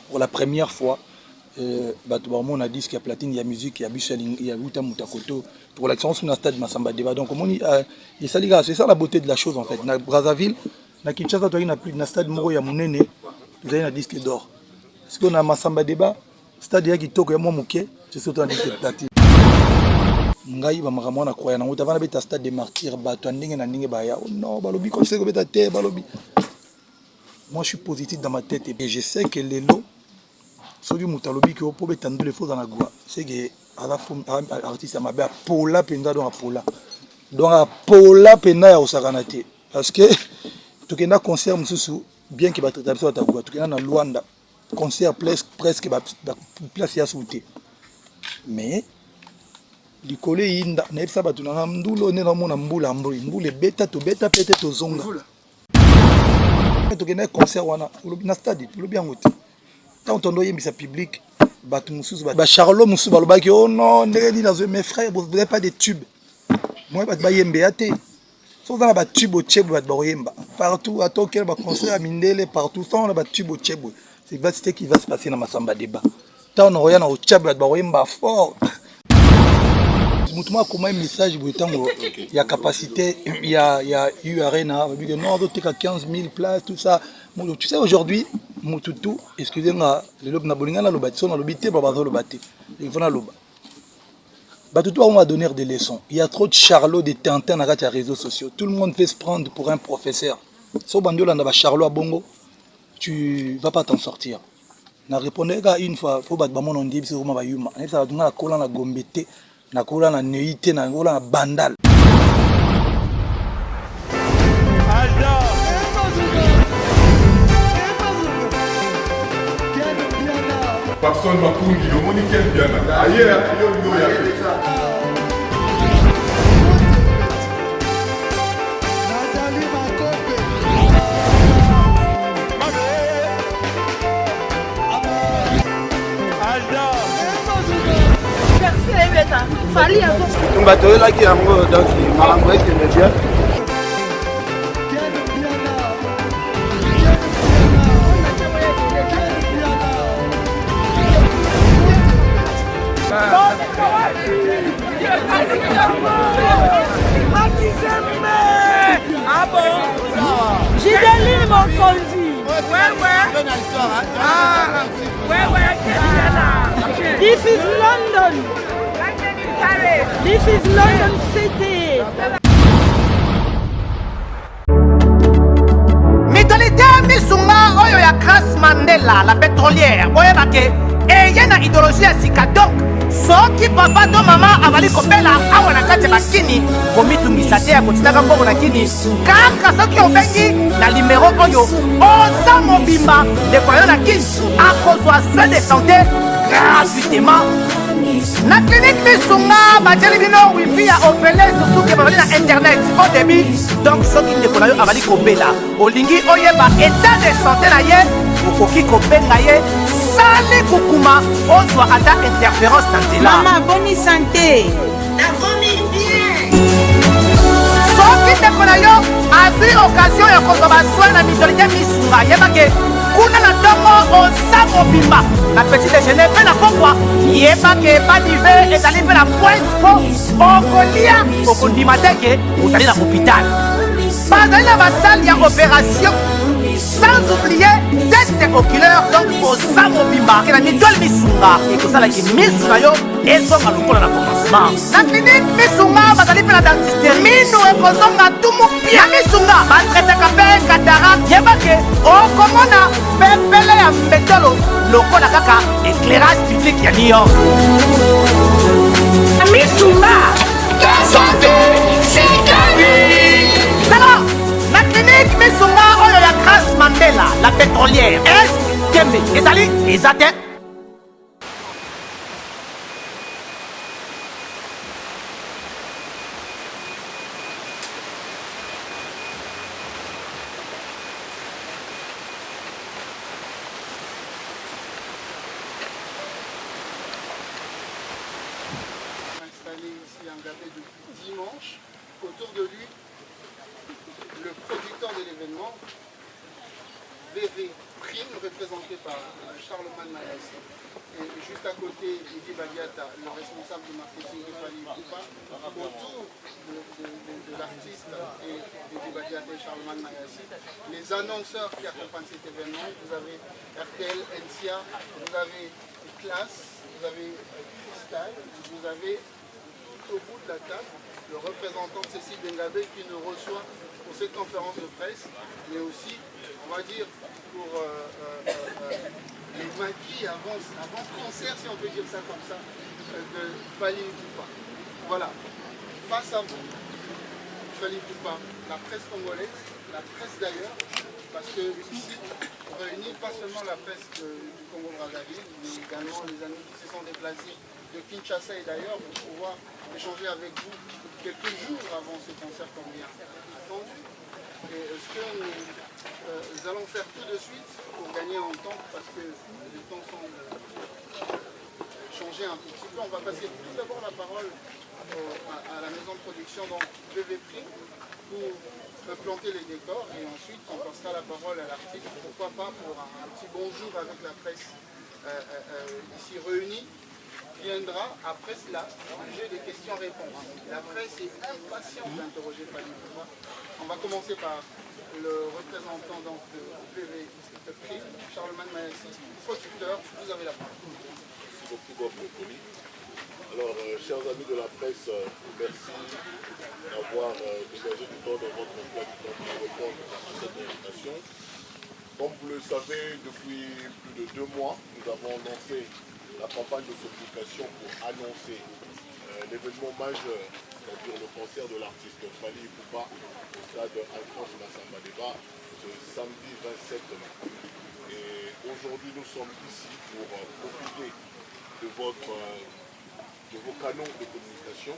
pour la première fois. On a dit qu'il y a platine, il y a musique, il y a Buchaling, il y a Wuta Mutakoto pour l'action sur le stade Massamba Deba. Donc, c'est ça la beauté de la chose en fait. Dans Brazzaville, dans Kinshasa, il n'y a plus de stade Moro, il y a mon aîné, vous avez un disque d'or. Parce qu'on a Massamba Deba, stade qui toque, il y a mon c'est surtout un disque de platine. Ngai ba makamwana kwaya na utavana beta stade des martyrs bato ndenge na ndenge ba ya non balobi comme c'est beta te balobi. Moi je suis positif dans ma tête et je sais que les lots soki mutalobi que pour beta ndule faux dans la goa c'est que à la fois artiste ma ba pola penda donc a pola penda ya osakanate parce que tokenda concert mususu bien que ba traiter biso ta goa tokenda na Luanda concert presque ba place ya souté mais likolo yinda na yebisa bato na ndulo ne na mona mbula mbule beta to beta pete to zonga to kena concert wana na stade lo bien ngote tant on doit yembisa public bato mususu ba Charlot mususu balobaki oh non ndenge na mes frères vous n'avez pas de tube moi bato ba yembe ate so dans ba tube au tchebo bato ba yemba partout à toquer ba concert à Mindele partout sans ba tube au tchebo c'est vaste qui va se passer dans Massamba Deba tant on regarde au tchebo bato ba yemba fort. Comment un message il y a capacité, il y a eu arena, non, d'autres 15 000 places, tout ça. Tu sais, aujourd'hui, Moutoutou, excusez-moi, le lobe Nabolinga, le bâtiment, le bité, le bâté. Il faut le Batoutou, on va donner des leçons. Il y a trop de Charlot, de Tintin dans les réseaux sociaux. Tout le monde fait se prendre pour un professeur. Si on a Charlot à Bongo, tu ne vas pas t'en sortir. Je répondais une fois, il faut que on dise que c'est vraiment yuma. Ça va donner la colonne à Gombete. Na kola na neité na kola na bandal personne m'a conduit au moni quel bien ailleurs yo ya on va te là qui a donc malamboy qui me dit ah bon Gideline mon conduit This is London. This is London City. Mentalité misunga oyo ya Grace Mandela la pétrolière boyeba ke eye na idéologie ya sika donc soki papa to mama avali kopela awa na kati bakini komitungisa te ya kotinaka mbongo na kini kaka soki obengi na limero oyo oza mobimba ndeko yo na kini akozwa soin de santé gratuitement. Na clinique misunga bajeli bino wifi ya opele surtout ke babali na internet au début donc soki ndeko na yo avali kopela olingi oyeba état de santé na ye okoki kobenga ye sali kukuma ozwa ata interférence na nzela. Maman, bonne santé. soki ndeko na yo azwi occasion ya kozwa baswin na mitolite misunga yebake kuna na ntongo oza mobimba na petit déjeuner mpe na pokwa yebake badive ezali mpe na pointe po okolia okondima teke ozali na hôpital bazali na basali ya opération sans oublier test oculaire donc oza mobimba ke na mitole misunga ekosalaki misu na yo ezonga lokola na commencement na clinique misunga bazali mpe na dentiste minu ekozonga tumu pia misunga batretaka mpe cataracte yebake okomona pepele ya mbetolo lokola kaka éclairage public ya New York misunga santé alors la clinique misunga oyo ya Grace Mandela la pétrolière est kembe ezali ezate. Ici un gâté depuis dimanche. Autour de lui, le producteur de l'événement, VV. Prime, représenté par Charlemagne Mayassi. Et juste à côté, Eddie Badiata, le responsable du marketing de Fali Ipupa, autour de l'artiste et Eddie Badiata et Charlemagne Mayassi. Les annonceurs qui accompagnent cet événement, vous avez RTL, NCA, vous avez Classe, vous avez Cristal, vous avez tout au bout de la table le représentant de Cécile Dengabé qui nous reçoit pour cette conférence de presse, mais aussi, on va dire, pour les maquis avant concert, si on peut dire ça comme ça, de Fali Ipupa. Voilà, face à vous, Fali Ipupa, la presse congolaise, la presse d'ailleurs, parce que ici, on réunit pas seulement la presse du Congo-Brazzaville, mais également les amis qui se sont déplacés de Kinshasa et d'ailleurs pour pouvoir échanger avec vous quelques jours avant ce concert qu'on vient attendu. Et ce que nous allons faire tout de suite pour gagner en temps, parce que les temps semblent changer un petit peu. On va passer tout d'abord la parole à la maison de production, donc VV Prime, pour planter les décors et ensuite on passera la parole à l'article, pourquoi pas pour un petit bonjour avec la presse ici réunie. Viendra après cela un jeu de questions-réponses. La presse est impatiente d'interroger Fali Ipupa. On va commencer par le représentant donc, de PV Prime, Charlemagne Mayassi, producteur. Vous avez la parole. Merci beaucoup, Bob Mokoli. Alors, chers amis de la presse, merci d'avoir dégagé du temps dans votre emploi du temps pour répondre à cette invitation. Comme vous le savez, depuis plus de 2 mois, nous avons lancé la campagne de communication pour annoncer l'événement majeur, c'est-à-dire le concert de l'artiste Fali Ipupa au stade Alphonse Massamba-Débat ce samedi 27 mai. Et aujourd'hui, nous sommes ici pour profiter de vos canaux de communication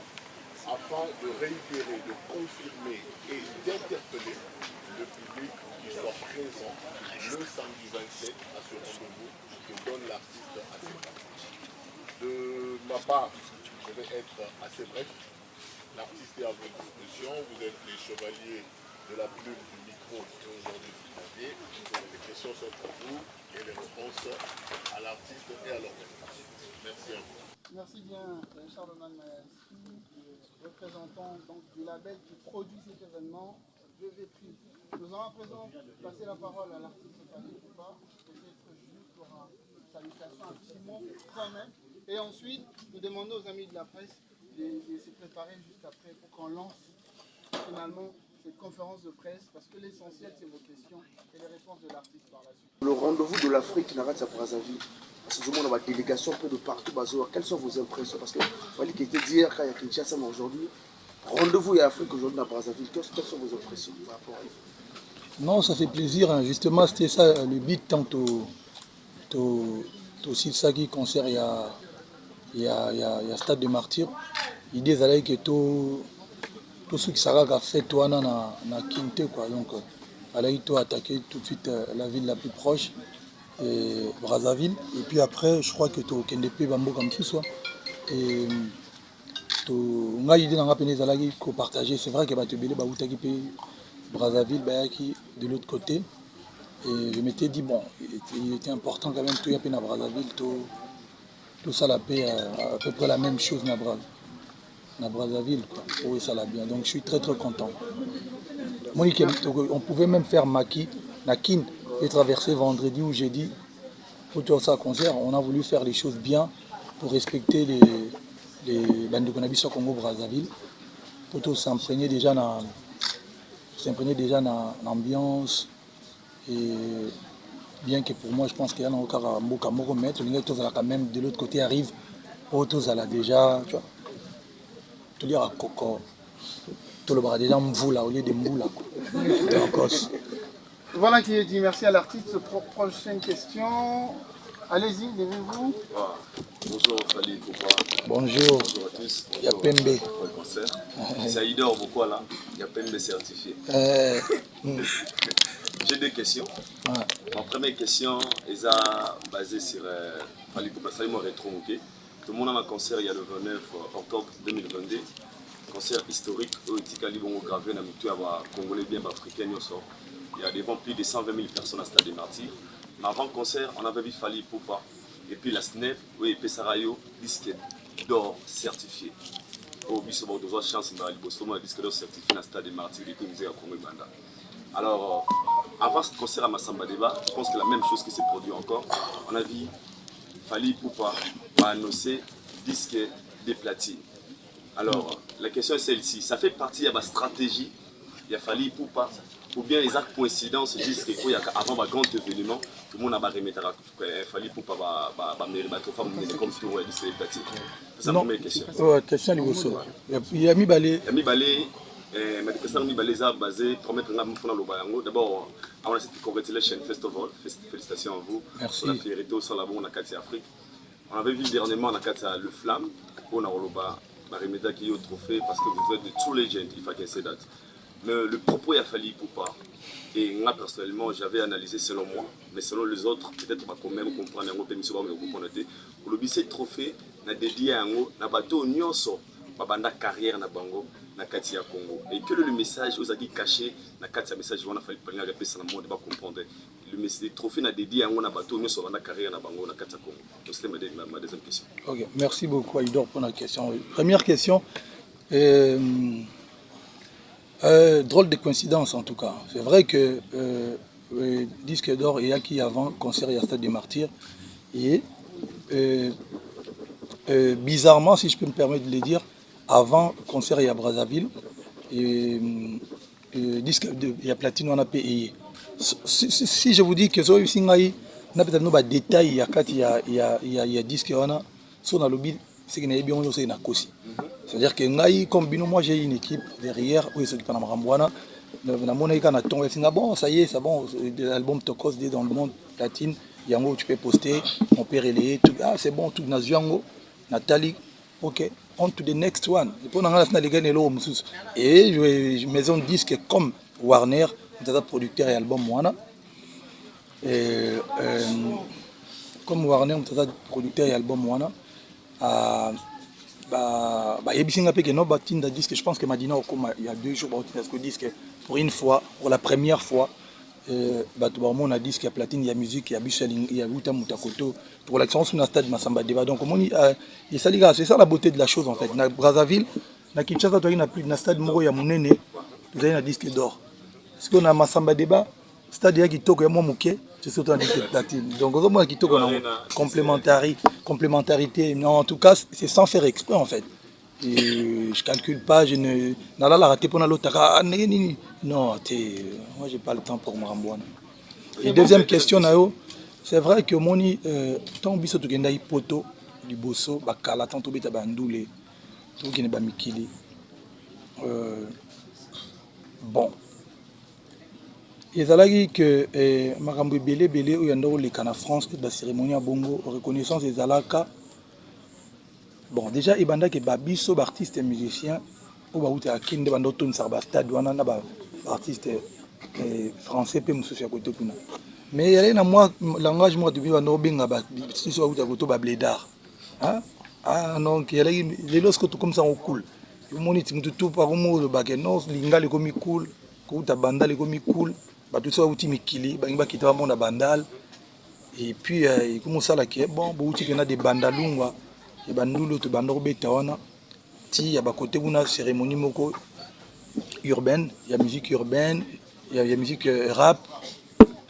afin de réitérer, de confirmer et d'interpeller le public qui soit présent le samedi 27 à ce rendez-vous que donne l'artiste à ses fans. De ma part, je vais être assez bref. L'artiste est à votre disposition. Vous êtes les chevaliers de la plume du micro aujourd'hui du clavier. Les questions sont pour vous et les réponses à l'artiste et à l'organisation. Merci à vous. Merci bien, Charlemagne Mayassi, représentant donc, du label qui produit cet événement, VV Prime. Nous allons à présent passer la parole à l'artiste Fali Ipupa, peut-être juste pour une salutation, un petit mot quand même. Et ensuite, nous demandons aux amis de la presse de se préparer juste après pour qu'on lance finalement cette conférence de presse, parce que l'essentiel c'est vos questions et les réponses de l'artiste par la suite. Le rendez-vous de l'Afrique n'arrête à Brazzaville. Parce que tout le monde a une délégation un peu de partout. Quelles sont vos impressions? Parce qu'il fallait qu'il était dire quand il y a Kinshasa, mais aujourd'hui, rendez-vous et Afrique aujourd'hui à Brazzaville. Quelles sont vos impressions par rapport à vous? Non, ça fait plaisir. Hein. Justement, c'était ça le but tant au Silsaki concert il y a Stade de Martyrs. L'idée c'est que tout ce qui sera fait toi na Kinte quoi. Donc il faut attaquer tout de suite la ville la plus proche, Brazzaville. Et puis après, je crois que tu as Bambo comme ça soit. Et on a l'idée de partager. C'est vrai que tu as Brazzaville de l'autre côté. Et je m'étais dit, bon, il était important quand même, tout y a à Brazzaville, tout ça la paix, à peu près la même chose dans Brazzaville, quoi. Oui, ça l'a bien. Donc je suis très très content. Moi, on pouvait même faire Maki, Nakin, et traverser vendredi ou jeudi pour tout ça concert. On a voulu faire les choses bien pour respecter les bandes de Konabi sur Congo Brazzaville, pour tout s'imprégner déjà dans l'ambiance. Et bien que pour moi, je pense qu'il y a encore un mot à me remettre, les gens quand même de l'autre côté arrivent, autos à la déjà, tu vois, tout dire à Coco, tout le bras déjà Mvoula au lieu de Mboula, en Corse. Voilà qui est dit, merci à l'artiste. Prochaine question. Allez-y, levez-vous. Bonjour Fali Ipupa. Bonjour. Bonjour à tous. Il y a Pembe. Pour le concert. C'est Aïdor beaucoup là. Il y a Pembe certifié. J'ai 2 questions. Ouais. Ma première question est basée sur Fali Ipupa. Ça m'a rétro-moqué. Tout le monde a un concert il y a le 29 octobre 2022. Concert historique où il y a gravé dans le Congolais bien africain. Il y a devant plus de 120 000 personnes à Stade des Martyrs. Mais avant le concert, on avait vu Fali Poupa. Et puis la SNEP, oui, Pesarayo, disque d'or certifié. Au Bissau, on a chance de le disque d'or certifié dans le stade de Martyrs et puis musée à Congo Banda. Alors, avant ce concert à Massamba Débat, je pense que la même chose qui s'est produite encore. On a vu Fali Poupa annoncer disque de platine. Alors, la question est celle-ci. Ça fait partie de ma stratégie. Il a fallu Poupa. Ou bien les actes coïncidence disent qu'avant un grand événement, tout le monde a remettre Fali Poupa comme tout le disque de platine. C'est la première question. Question Liboso. Il y a mis balé. Il y a mis balé. Mais que ça, les a basé pour mettre un peu dans d'abord, on a cette Congratulation Festival. Félicitations à vous. Merci. Pour la fierté au Salabon, on a Afrique. On avait vu dernièrement le Flamme. On a remettre qui est au trophée parce que vous êtes de true legend, il faut qu'elle se date. Mais le propos il a fallu Poupa. Et moi personnellement, j'avais analysé selon moi, mais selon les autres, peut-être pas quand même comprendre un peu mieux mais comprendre. Pour le BC trophée, na dédié à un na bateau nyonso, babanda carrière na bango na Katia Congo. Et que le message aux amis caché na Katia message on a fallu parler avec ça na monde pas comprendre. Le trophée na dédié à un na bateau nyonso babanda carrière na bango na Katia Congo. Donc c'était ma deuxième question. Ok, merci beaucoup Aïdor pour la question. Première question. Drôle de coïncidence en tout cas. C'est vrai que disque d'or et qui avant concert à Stade des Martyrs et bizarrement si je peux me permettre de le dire avant concert à Brazzaville et disque de platine on a payé. Si je vous dis que ça singai na peut-être nos détails il y a disque on a sur le lobby c'est qu'il y a bien aussi na kosi. C'est-à-dire que moi j'ai une équipe derrière où ils sont dans Marambouana. Bon, ça y est, c'est bon, l'album Tokos dans le monde platine, yango tu peux poster, on peut relayer, tout, ah c'est bon, tout na Zuango, Nathalie, ok, on to the next one. Et pour et maison de disques comme Warner, producteur et album Moana. Comme Warner, producteur et album Moana. Disque, je pense que Madina il y a 2 jours disque pour une fois, pour la première fois on a disque il y a platine, il y a musique, il y a Michel, il y a Wuta Mutakoto pour l'action sur le stade Massamba Débat. Donc c'est ça la beauté de la chose en fait. Na Brazzaville, na Kinshasa toi il y a plus de stade moko ya munene, vous avez un disque d'or. Parce qu'on a Massamba Débat, stade qui toque ya moké, c'est surtout un disque platine. Donc on a qui toque complémentarité. Non, en tout cas, c'est sans faire exprès en fait. Et je calcule pas, je ne la raté pour l'autre. Non, moi j'ai pas le temps pour Marambouana. Et deuxième question Nao, c'est vrai que moni tant biso to genda poto liboso bakala tant to beta bandoule to kene ba mikili. Bon. Ezalaki que makambo belé ou yanda oleka na France la cérémonie à bongo reconnaissance des alaka. Bon déjà ibanda ke babiso artiste et musicien ou ba uta kinde bando ton sarba stade wana na ba artiste français pe mususu ya côté kuna. Mais yale na moi langage moi de bando benga ba si so uta koto ba blédard. Hein? Ah non que yale les lorsque tout comme ça on cool. Le monite tout par mo le bageno linga le komi cool, ko uta banda le komi cool. Tout ça outil mikili bangba kitaba mon bandal et puis il commence à la qui bon outil qu'on a des bandalungwa et bandulo to bandoro beta wana ti ya ba côté una cérémonie moko urbaine, il y a musique urbaine, il y a musique rap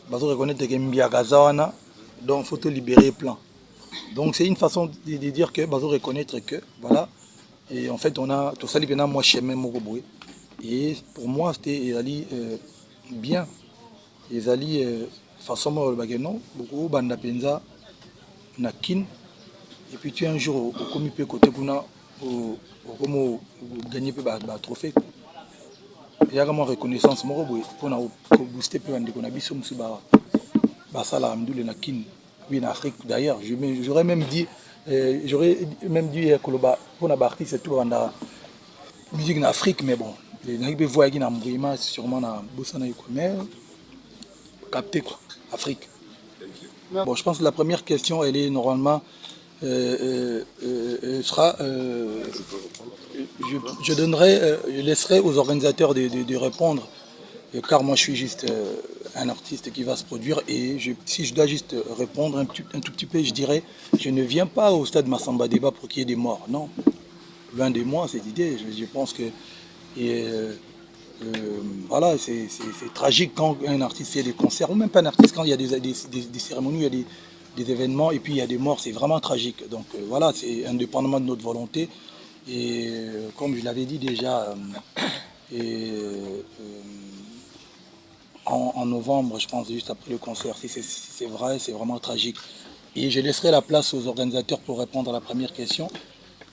bazo reconnaître que mbia gazawana donc faut te libérer plan. Donc c'est une façon de dire que bazo reconnaître que voilà et en fait on a tout ça libéna moi chemin moko boy et pour moi c'était bien. Les alliés façon le bageno beaucoup banda penza na kin et puis tu un jour au commis peu côté kuna au comme gagner peu ba trophée il y a vraiment reconnaissance moko boy pour na booster peu ande kona biso musu ba sala amdule na kin oui en Afrique d'ailleurs j'aurais même dit koloba pour na artiste tout banda musique en Afrique mais bon les be voyager na mbima sûrement na bosana mais capté quoi, Afrique. Bon, je pense que la première question, elle est normalement sera. Je laisserai aux organisateurs de répondre, car moi je suis juste un artiste qui va se produire. Et si je dois juste répondre un tout petit peu, je dirais, je ne viens pas au stade Massamba Débat pour qu'il y ait des morts. Non, loin de moi cette idée. Je pense que voilà, c'est tragique quand un artiste fait des concerts, ou même pas un artiste, quand il y a des cérémonies, il y a des événements, et puis il y a des morts, c'est vraiment tragique. Donc voilà, c'est indépendamment de notre volonté. Et comme je l'avais dit déjà, en novembre, je pense, juste après le concert, si c'est vrai, c'est vraiment tragique. Et je laisserai la place aux organisateurs pour répondre à la première question.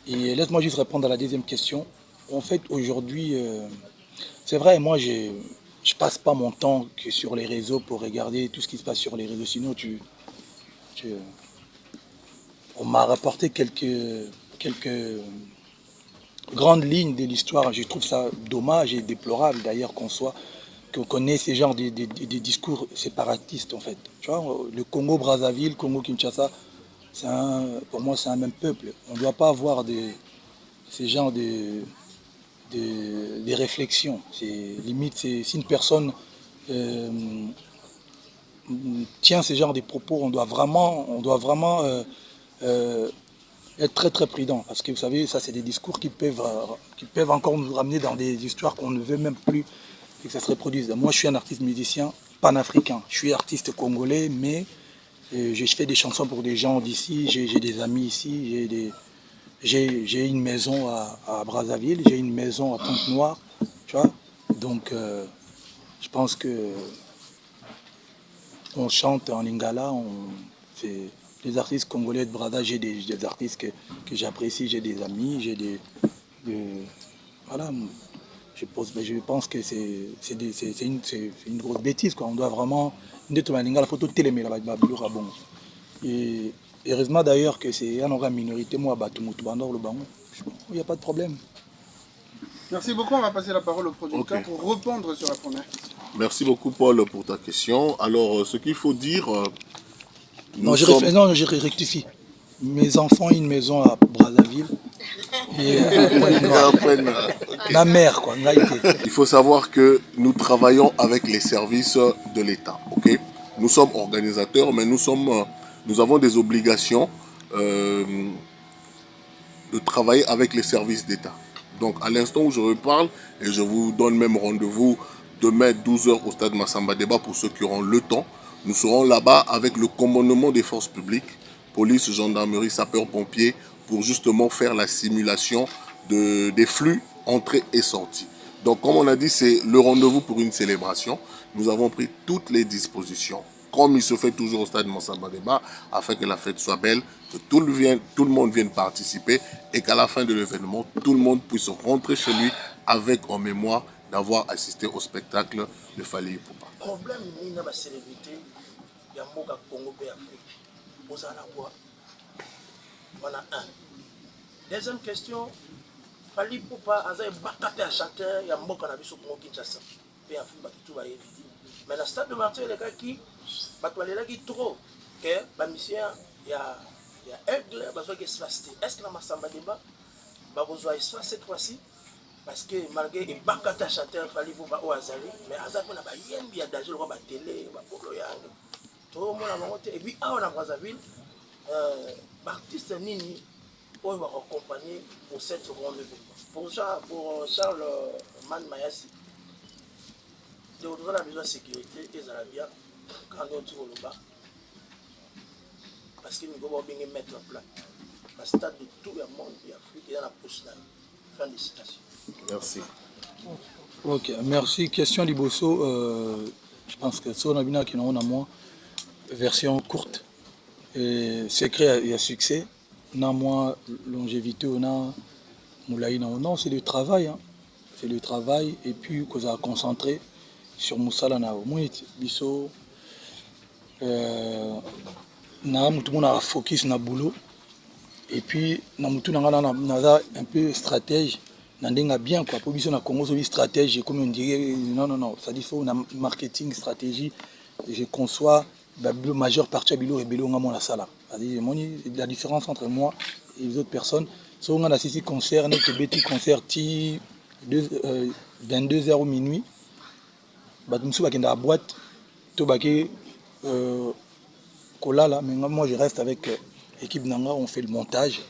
Et laisse-moi juste répondre à la deuxième question. En fait, aujourd'hui, c'est vrai, moi, je passe pas mon temps que sur les réseaux pour regarder tout ce qui se passe sur les réseaux. Sinon, on m'a rapporté quelques grandes lignes de l'histoire. Je trouve ça dommage et déplorable d'ailleurs qu'on ait ces genres de discours séparatistes en fait. Tu vois, le Congo-Brazzaville, Congo-Kinshasa, pour moi c'est un même peuple. On ne doit pas avoir ces genres de réflexions. Limite, si une personne tient ce genre de propos, on doit vraiment être très très prudent. Parce que vous savez, ça c'est des discours qui peuvent encore nous ramener dans des histoires qu'on ne veut même plus que ça se reproduise. Moi je suis un artiste musicien panafricain. Je suis artiste congolais, mais je fais des chansons pour des gens d'ici, j'ai des amis ici, j'ai une maison à Brazzaville, j'ai une maison à Pointe-Noire, tu vois. Donc, je pense que on chante en lingala, les artistes congolais de Brazza, j'ai des artistes que j'apprécie, j'ai des amis, voilà. Je pense que c'est une grosse bêtise, quoi. On doit vraiment la photo télé, et heureusement d'ailleurs que c'est un organe minorité, moi, il n'y a pas de problème. Merci beaucoup, on va passer la parole au producteur pour répondre sur la première question. Merci beaucoup Paul pour ta question. Alors ce qu'il faut dire... je rectifie. Mes enfants ont une maison à Brazzaville. Et ma mère, quoi. Il faut savoir que nous travaillons avec les services de l'État. Okay? Nous sommes organisateurs, mais nous avons des obligations de travailler avec les services d'État. Donc à l'instant où je reparle, et je vous donne même rendez-vous demain 12h au stade Massamba Débat pour ceux qui auront le temps, nous serons là-bas avec le commandement des forces publiques, police, gendarmerie, sapeurs-pompiers, pour justement faire la simulation des flux entrée et sortie. Donc comme on a dit, c'est le rendez-vous pour une célébration. Nous avons pris toutes les dispositions, comme il se fait toujours au stade Massamba Débat, afin que la fête soit belle, que tout le monde vienne participer et qu'à la fin de l'événement, tout le monde puisse rentrer chez lui avec en mémoire d'avoir assisté au spectacle de Fally Ipupa. Problème ni na ba célébrité ya mboka Congo pe Afrique. Ozana quoi? Voilà un. Deuxième question, Fally Ipupa azay bakate à chanteur ya mboka na biso Congo Kinshasa. Pe Afrique ba tout ba éviter. Mais la stade de Martyr les gars qui batwalelaki trop que ba mission ya Aigle besoin d'espace. Est-ce que dans Massamba Débat ba besoin d'espace cette fois-ci? Parce que malgré les bakata chanteur Fally Ipupa au Azali, mais Azali na ba yembi ya danger le ba télé ba bolo yango. Tout le monde a monté et puis on a Brazzaville artiste nini on va accompagner pour cette rendez-vous. Pour Charles Man Mayasi. Donc on a besoin de sécurité et Zalabia quand on trouve le bas. Parce que nous devons bien mettre en place. La stade de tout le monde et Afrique est dans la poche là. Fin de citation. Merci. Ok, merci. Question Liboso. Je pense que ça on a bien qui n'ont moi version courte. Et secret il y a succès. Non moi longévité on a moulaï non c'est le travail hein. C'est le travail et puis qu'on a concentré sur Moussala na au moins biso na mutu mona focus na boulot et puis na mutu na un peu stratège na ndenga bien quoi pour biso na Congo so stratège comme on dirait non ça dit faut na marketing stratégie et je conçois la majeure partie à bilo et bilo nga mona sala c'est-à-dire la différence entre moi et les autres personnes so on a assisté concert net petit concert 22h au minuit bah nous sommes à la boîte Tobaki, Kolala, mais moi je reste avec l'équipe Nanga, on fait le montage.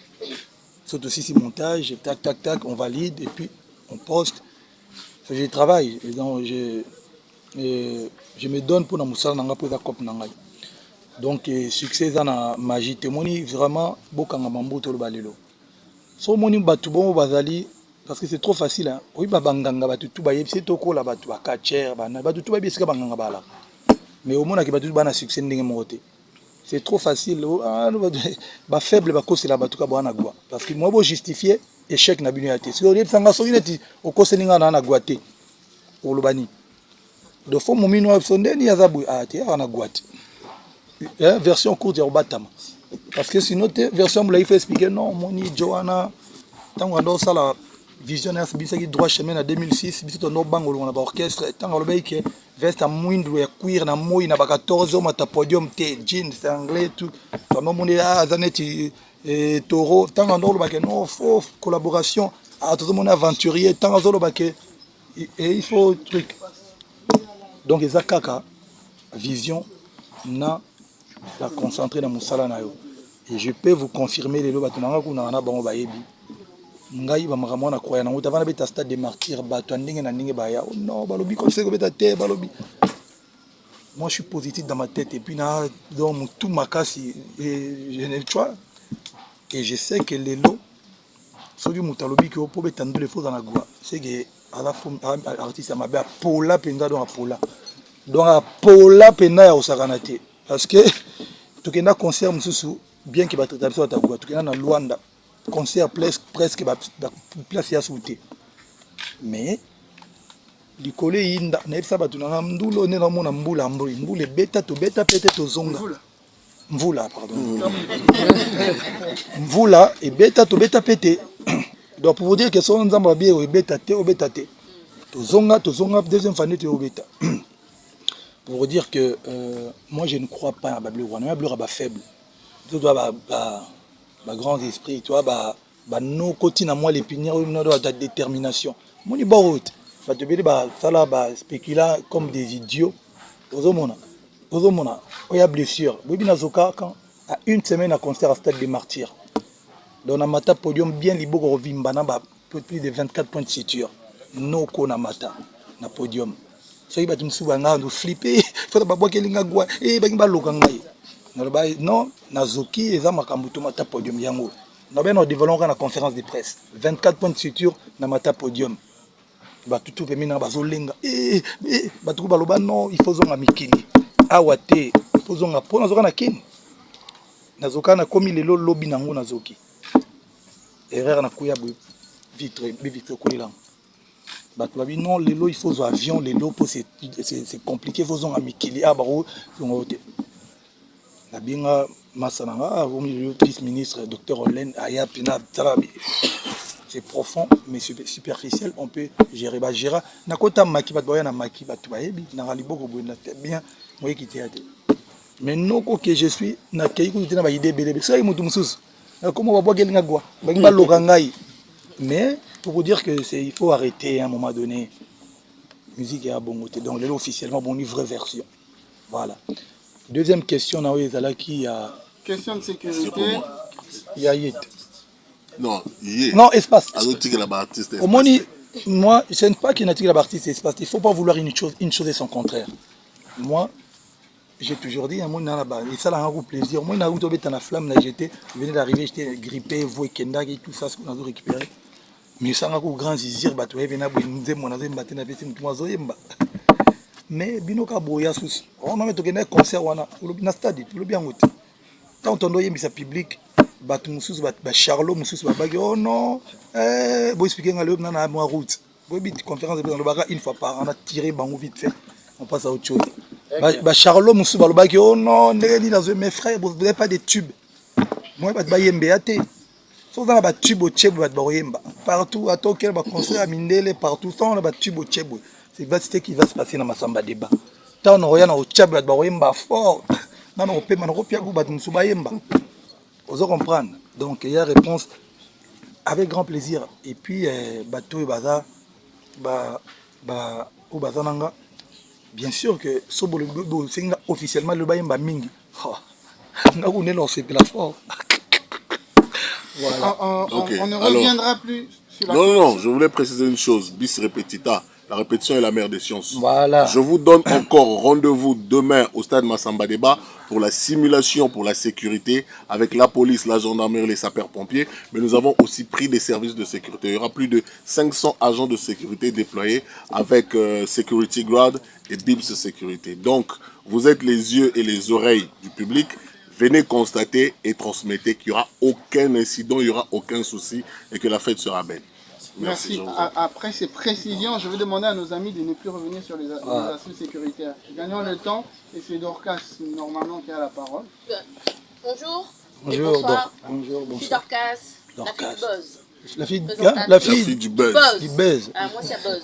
Surtout si c'est montage, tac, tac, tac, on valide et puis on poste. Je travaille et donc je me donne pour la Moussala Nanga pour la Coupe Nanga. Donc succès dans la magie, témoigne vraiment beaucoup de bambou tout le balelo. So moni batu bon bazali parce que c'est trop facile hein. Oui ba banganga batu tout ba yebisi toko la batu ba catcher bana batu tout ba yebisi ka banganga bala. Mais au moins ki batu bana succès ndenge moté. C'est trop facile ah ba faible ba kosi la batu ka bana gwa parce que moi bo justifier échec na bino yaté. Si on dit sanga so ineti o kosi ninga na gwate. O lobani. Do fo momino absondeni azabu ate ana gwate. Version courte ya batama. Parce que sinon, version il faut expliquer non, Moni, Johanna, tant qu'on a la visionnaire, c'est qui droit chemin en 2006, c'est un autre banc où on a orchestre, tant qu'on a que veste à moindre et cuir, na moi, na 14 hommes à podium, thé, jeans, c'est anglais, tout. Tant qu'on a Zanetti et Taureau, tant qu'on a que non, faux collaboration, à tout le monde aventurier, tant qu'on a que il faut truc. Donc, les Akaka, vision, na la concentrer dans Moussala na yo. Et je peux vous confirmer les lois batunanga kuna na bango bayebi. Ngai ba makamwa na croya na utavana beta stade des martyrs bato ndenge na ndenge baya. Oh non, balobi comme ça ko beta te balobi. Moi je suis positif dans ma tête et puis na dans tout makasi et je ne vois et je sais que les lots celui mutalobi qui po beta ndule fo dans la gua. C'est que à la fois artiste ma ba pola penda dans pola. Donc pola penda ya osakanate. Parce que tu as un concert bien que tu aies un Luanda, concert presque place à souhaiter. Mais, les collègues, ils savent que tu as un mboula, bêta, peut-être zonga. Mvoula, pardon. Mvoula et bêta, pété. Donc, pour vous dire que son ensemble est bêta, zonga, deuxième famille, tu es bêta. Pour vous dire que moi je ne crois pas à Babel Rwanda, Babel Rwanda faible. Tu dois grand esprit, tu vois, nos quotidiens, moi les pinières, ta détermination. Moi, je te dis, ça là, spécula comme des idiots. Ozomona, il y a blessure. À une semaine à concert à Stade des Martyrs. Dans un mata podium bien libre, plus de 24 points de suture. No konamata, na podium. So il va me souvenir de flipper, il faut pas que les gars et ben ba lokangai. Non, nazoki et ça makambuto mata podium yango. Na ben on développe la conférence de presse. 24 points de suture na mata podium. Ba tout femina bazolenga. Ba tout baloba non, il faut zonga mikili. Awate, il faut zonga po nazoka na kin. Nazoka na komi lelo lobby nango nazoki. Erreur na kuya vitre kuilang. Non, les lots, il faut un avion, les lots, c'est compliqué, il faut un mikili, la binga Massananga, le vice-ministre, docteur Olen, Aya, Pina, c'est profond, mais superficiel, on peut gérer. Gérer, nakota maki, batboya maki, batbayebi, naralibo, bien, moi qui t'ai aidé. Mais non, que je suis, na keiko, tu n'as idée, bébé, ça, il m'a dit, comment on va boire quelqu'un quoi, bah, lorangai. Mais pour vous dire que il faut arrêter à un moment donné. Musique est à bon côté. Donc, là, officiellement, bon, une vraie version. Voilà. Deuxième question, qui a. Question de sécurité. Il y a Yet. Non, non, espace. Au moins, moi, je ne sais pas qu'il y a un artiste espace. Il ne faut pas vouloir une chose et son contraire. Moi, j'ai toujours dit, moi, et ça, a un plaisir. Moi, je suis dans la flamme, j'étais, je venais d'arriver, j'étais grippé, vous, Kenda, et tout ça, ce qu'on a récupéré. Mais ça, un grand zizir, mais binoka boya sous. On a mis un concert, on a un stade, tout le bien. Quand on doit y mettre public, Charlot, oh non, vous expliquez à l'homme, on a une route. Vous avez une conférence une fois par an, on a tiré, vite fait, on passe à autre chose. Charlot, oh non, mes frères, vous n'avez pas de tubes. Moi, je vais vous so dans la tube au tchèbe partout à Tokyo va concert à Mindele partout ça on a tube au tchèbe c'est ce qui va se passer dans Masamba débat tant on regarde au tchèbe va boyemba fort non on peut manoko pia ku ba musubayemba vous comprendre donc il y a réponse avec grand plaisir et puis bateau baza ba au bazananga bien sûr que sobolo c'est officiellement le bayemba mingi nga kunelo c'est la fort. Voilà. On ne reviendra plus sur la Non, je voulais préciser une chose, bis repetita. La répétition est la mère des sciences. Voilà. Je vous donne encore rendez-vous demain au stade Massamba Débat pour la simulation, pour la sécurité, avec la police, la gendarmerie, les sapeurs-pompiers. Mais nous avons aussi pris des services de sécurité. Il y aura plus de 500 agents de sécurité déployés avec Security Guard et Bibs Sécurité. Donc, vous êtes les yeux et les oreilles du public. Venez constater et transmettez qu'il n'y aura aucun incident, il n'y aura aucun souci et que la fête sera belle. Merci. Après ces précisions, je vais demander à nos amis de ne plus revenir sur les aspects sécuritaires. Gagnons le temps et c'est Dorcas normalement qui a la parole. Bonjour. Bonjour. Bonsoir. Bonjour. Je suis Dorcas, la fille du buzz. La fille du buzz. Du buzz. Moi, c'est Buzz.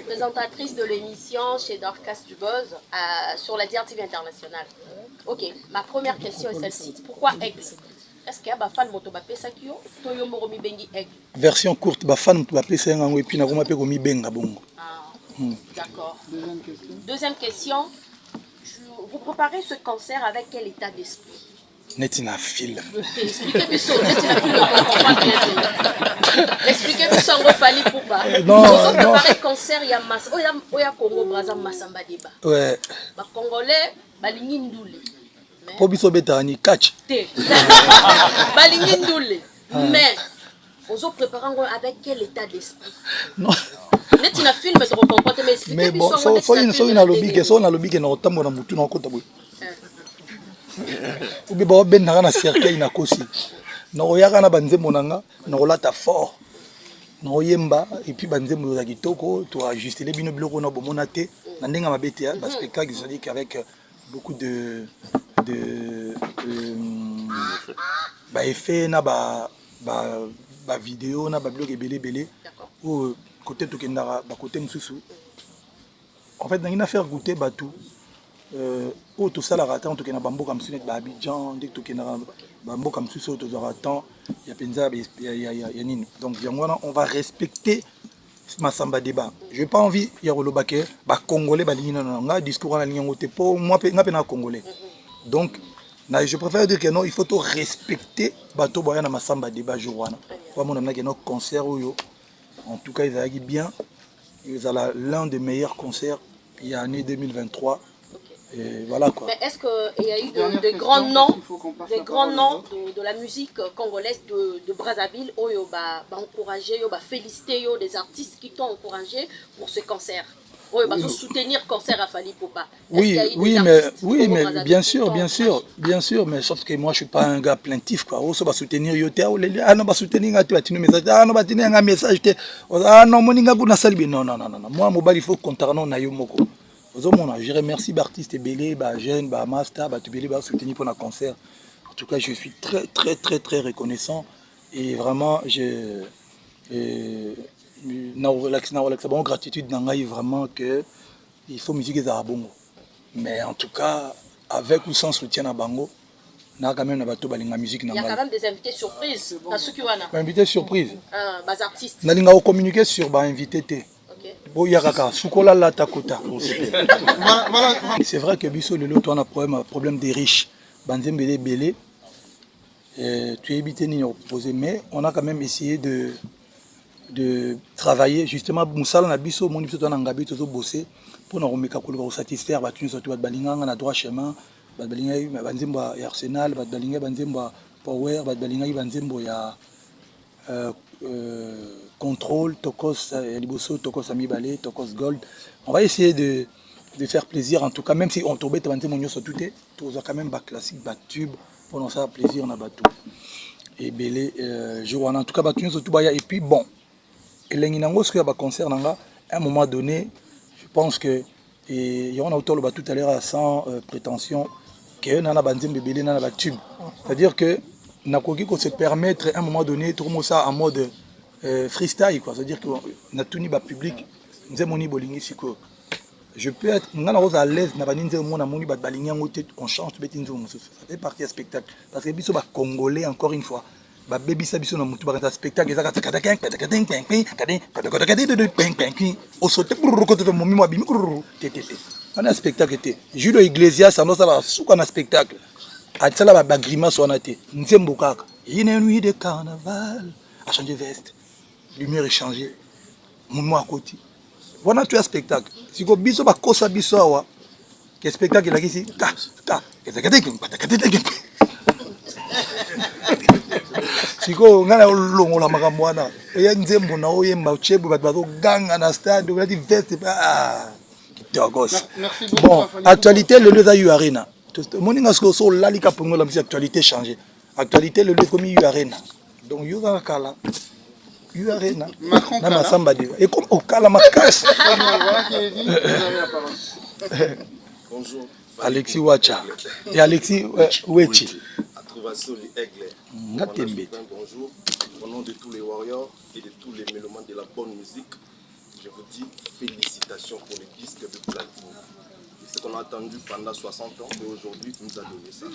Présentatrice de l'émission chez Dorcas du Buzz sur la DRTV internationale. Ok, ma première question est celle-ci. Pourquoi Aigle? Est-ce qu'il y a des fans moto bapé sakio toyo moromi bengi Aigle? Version courte, ba fan moto bapé ça et puis na goma pe komi benga bongo. D'accord. Deuxième question. Vous préparez ce concert avec quel état d'esprit? Netina film. Expliquez-moi ça. Expliquez-moi ça, on fallait pour pas. Non, vous avez préparé le concert, il y a Mass. Il y a Congo Brazza Massamba Débat. Ouais. Les Congolais, balingi ndoulé. Po biso betani catch. Balingi ndoulé. Mais vous avez préparé avec quel état d'esprit? Non. Netina film, tu comprends, mais expliquez-moi Mais bon, so ina lobby que na otambo na mutu na okota boy. Obi ba ben na cercueil na kosi. Na oyaka na banzembo nanga, na olata fort. Na oyemba et puis banzembo za kitoko, to ajuster les bino biloko na bomona te, na ndenga mabete ya ba spectacle, c'est-à-dire qu'avec beaucoup de ba effet na ba vidéo na ba blog belé ou côté to kendara ba côté mususu. En fait, dans une affaire goûter batou oh tout ça la ratant to kena bambo comme sunet ba Abidjan dès to kena bambo comme suso to ratant il y a penza il y a nini. Donc on va respecter Massamba Débat. Je n'ai pas envie ya rolobake ba congolais ba ligne non nga discours na ligne ngote po moi nga pena congolais. Donc je préfère dire que non, il faut tout respecter bato boya na Massamba Débat jourwana. Pour mon amna que nos concert yo en tout cas ils allaient bien. Ils allaient l'un des meilleurs concerts il y a l'année 2023. Et voilà quoi. Mais est-ce qu'il y a eu des grands noms de la musique congolaise de Brazzaville où ils ont encouragé, ils ont félicité des artistes qui t'ont encouragé pour ce concert? Où ils ont soutenir le concert à Fally Poupa? Oui, mais bien sûr, mais sauf que moi je suis pas un gars plaintif quoi. On va soutenir yote, ah non, va soutenir un message, ah non, va tenir un message, ah non, moninga kuna salbi, non. Moi mobile il faut contarno na yo moko. Je remercie l'artiste Belé, Jeune, Master, Belé, soutenir pour le concert. En tout cas, je suis très reconnaissant. Et vraiment, bon gratitude vraiment que il faut musique à Bongo. Mais en tout cas, avec ou sans soutien à Bango, il y a quand même musique. Il y a quand même des invités surprises. Invités surprises. Des artistes. Nous avons communiqué sur les invités. C'est vrai que Bisso le lot on a problème des riches. Banzembele belé. Tu es évité ni opposé, mais on a quand même essayé de travailler justement Moussala na Bisso mon Bisso on a ngabé to bosser pour nous remettre pour satisfaire ba tuni surtout balinga na droit chemin ba balinga banzembo ya Arsenal ba balinga banzembo Power ba balinga banzembo ya Contrôle, Tokos Liboso, Tokos Amibale, Tokos Gold. On va essayer de faire plaisir en tout cas, même si on tombe dans mon sur tout est, tout quand même bas classique, bas tube, pour nous faire plaisir on a battu. Et belé jour en tout cas battu sur tout baya et puis bon. Et l'enginango ce qu'il y a bas concert nanga, à un moment donné, je pense que et on a autant le tout à l'heure sans prétention que nana banzem belé nana bas tube. C'est-à-dire que n'a qu'on se permettre à un moment donné tout ça en mode freestyle quoi, c'est-à-dire que na tuni ba public nzemoni bolingi siko. Je peux être à l'aise na baninze mona moni ba balingi ngote on chante betinzo mususu. Ça fait partie du spectacle parce que biso ba congolais encore une fois ba baby sa biso na mutu ba spectacle ezaka takadaka au sauter pour ko to momi mo bimi tété. On a un spectacle. Julio Iglesias, ça nous a un spectacle. A ça la bagrima soit naté. Nzembo kaka. Il y a une nuit de carnaval. A changé veste. Lumière est changée. Mon à côté. Voilà tu as spectacle. Si vous biso ba kosa biso wa. Que spectacle là ici. Ta. Siko ngana longo la makambo wana. Ya nzembo na oyemba chebu bato ganga na stade, on a dit veste ah. Merci beaucoup. Bon, actualité le lieu a eu arena. Moninga so la lika pongo la musique actualité changé. Actualité le lieu comme eu arena. Donc you ga kala. You arena. Macron na masamba de. Et comme au kala makas. Voilà qui est dit, vous avez la parole. Bonjour. Alexis Wacha et Alexis Wechi. Bonjour. Au nom de tous les warriors et de tous les mélomanes de la bonne musique, je vous dis félicitations pour le disque de platine. Ce qu'on a attendu pendant 60 ans et aujourd'hui tu nous as donné ça.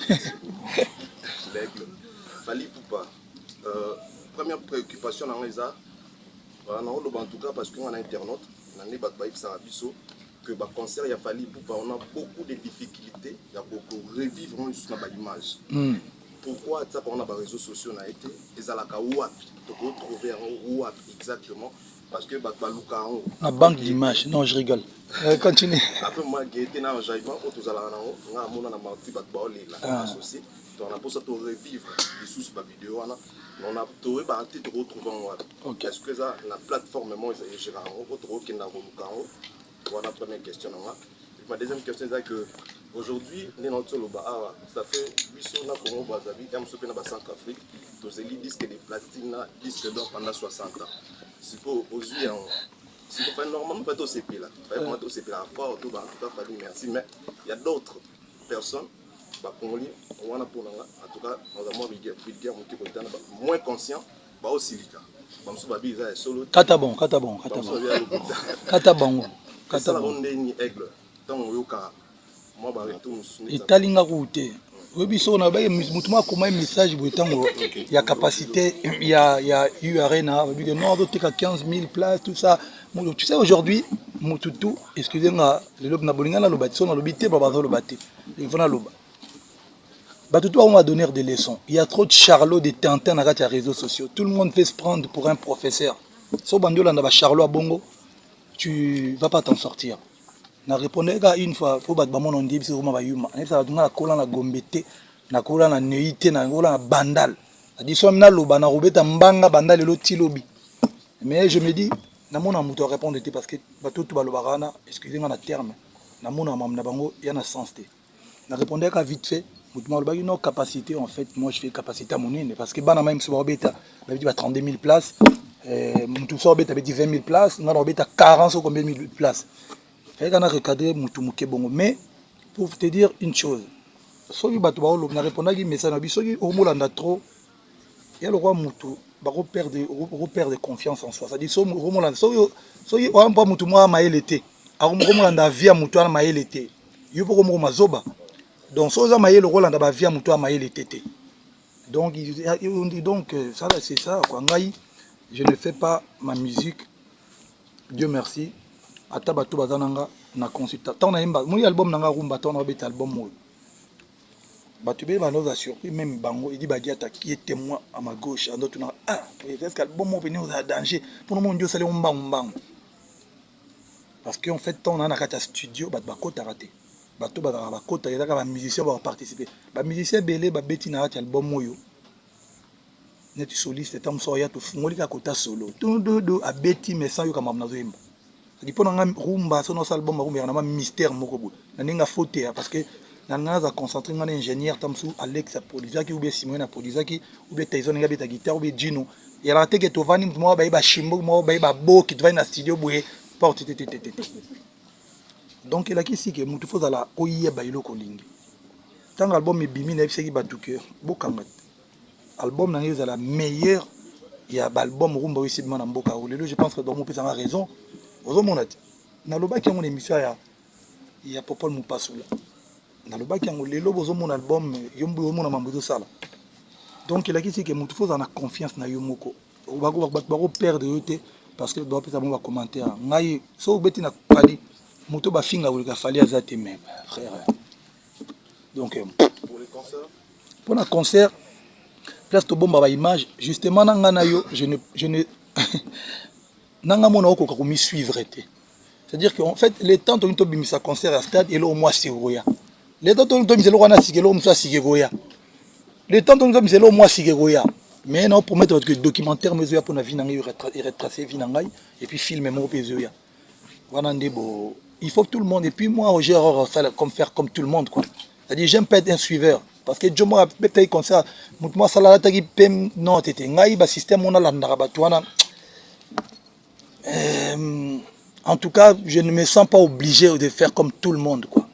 L'aigle. Fali Poupa. Première préoccupation dans les arts. En tout cas parce qu'on a internaute, on a que le concert il a fallu pour on a beaucoup de difficultés, il y a beaucoup revivre sur l'image. Pourquoi ça on a les réseaux sociaux on a été et à la kawapi de retrouver en exactement parce que la banque d'images. Non, je rigole. Continue. Après moi qui était dans un jaillement autour de la on a mon marti là associé on a pour ça revivre les sous ma vidéo on a tout te retrouver en est-ce que ça la plateforme moi je gère en autre qui n'a pas voilà la première question. Ma deuxième question c'est que aujourd'hui, ça fait 8 ans que nous avons en Centrafrique, tous les disques de platine, disques d'or pendant 60 ans. C'est pour aujourd'hui, normalement, pas tous ces pays là. Pas tous ces pays là, fort, tout merci, mais il y a d'autres personnes, on a pour en tout cas, nous avons moins conscients, aussi les Katabon. etalinga koute oyebiso na baye mutuma koma message boetango ya capacité ya URNA que non d'autres 15 000 places tout ça tu sais aujourd'hui mututu excusez-moi le lob na bolinga na lobati so na lobité ba bazo lobati il faut na loba batutu on va donner des leçons. Il y a trop de charlots de Tintin dans les réseaux sociaux, tout le monde fait se prendre pour un professeur. So bandiola na ba charlot à bongo tu vas pas t'en sortir. Na répondais une fois pour battre mon dit c'est comment va yuma. Ça va la cola na gombete, na cola na neité, na cola na bandal. Ça dit somme na loba na robeta mbanga bandal et l'autre lobi. Mais je me dis na mon amuto répondre parce que bato tout balobarana, excusez-moi na terme. Na mon amam na bango y en a sens té. Na répondais vite fait, mutumo loba une capacité en fait, moi je fais capacité à mon nez parce que bana même sur robeta, bah dit 32 000 places. Moutou Sorbet avait dit 20 000 places, nous avons 40 ou combien de places. Il y a recadré Moutou Mouké Bongo. Mais pour te dire une chose, si vous avez répondu à un message, si vous avez trop, il y a le roi Moutou, il va perdre confiance en soi. C'est-à-dire, si vous avez pas Moutou Moua Maël été, si vous avez vie à Moutou Maël été, vous avez un Mazoba. Donc, si vous avez Maël le rôle de la vie à Moutou Maël été. Donc, ça c'est ça. Je ne fais pas ma musique, Dieu merci. Atabatou bazananga na consulta. Tant na imba, mon album nanga rumba, tant na bet album moi. Batubé va nous a surpris même bango, il dit Badiata qui est témoin à ma gauche, à d'autres est-ce qu'album moi venir aux danger pour mon Dieu, c'est le mbang. Parce qu'en fait, tant on a un studio, bat bakota raté. Bato bakota, il y a des musiciens vont participer. Ba musicien belé, ba beti na album moyo. Net soliste tam soya to fungoli ka kota solo to do abeti mais sans yo kama mnazo yemba c'est pour nga rumba so no album rumba na mystère moko bo na ninga faute parce que na nga za concentrer nga ingénieur tamsu Alex a produisa ki ou bien Simon a produisa ki ou bien Tyson nga beta guitare ou bien Gino il y a raté que to vani mo ba shimbo mo ba bo ki va na studio boye porte donc il a qui si que mutu faut la oye ba ilo kolingi tant album e bimi na fisi ki batuke bokanga album na ngeza la meilleure il y a album rumba aussi de mana mboka olelo je pense que donc mon père a raison ozo monati na loba ki mon émission il y a Popol Mupasula na loba ki ngolelo bozo mon album yombo mon mambo sala donc il a dit que mutu faut en confiance na yomoko o ba perdre yote parce que doit peut-être va commenter ngai so beti na pali moto bafinga koleka fali aza te mais frère. Donc Pour les concerts? Pour un concert, place to bomba ba image, justement nanga na yo, je ne nanga mona okoka ko mi suivre été. C'est-à-dire qu'en fait, les temps to to bimisa concert à stade et là au mois sigoya. Les temps to bimisa lo na sigelo msa sigoya. Les temps to bimisa lo mois sigoya. Mais non pour mettre que documentaire mezo ya pour na vie nanga retracer vie nanga et puis filmer mo pezo ya. Wana ndebo, il faut que tout le monde et puis moi j'ai comme faire comme tout le monde quoi. C'est-à-dire j'aime pas être un suiveur. Parce que je me peut-être comme ça, moi ça là tagi pem non tete ngai ba système on a la batouana. En tout cas, je ne me sens pas obligé de faire comme tout le monde quoi.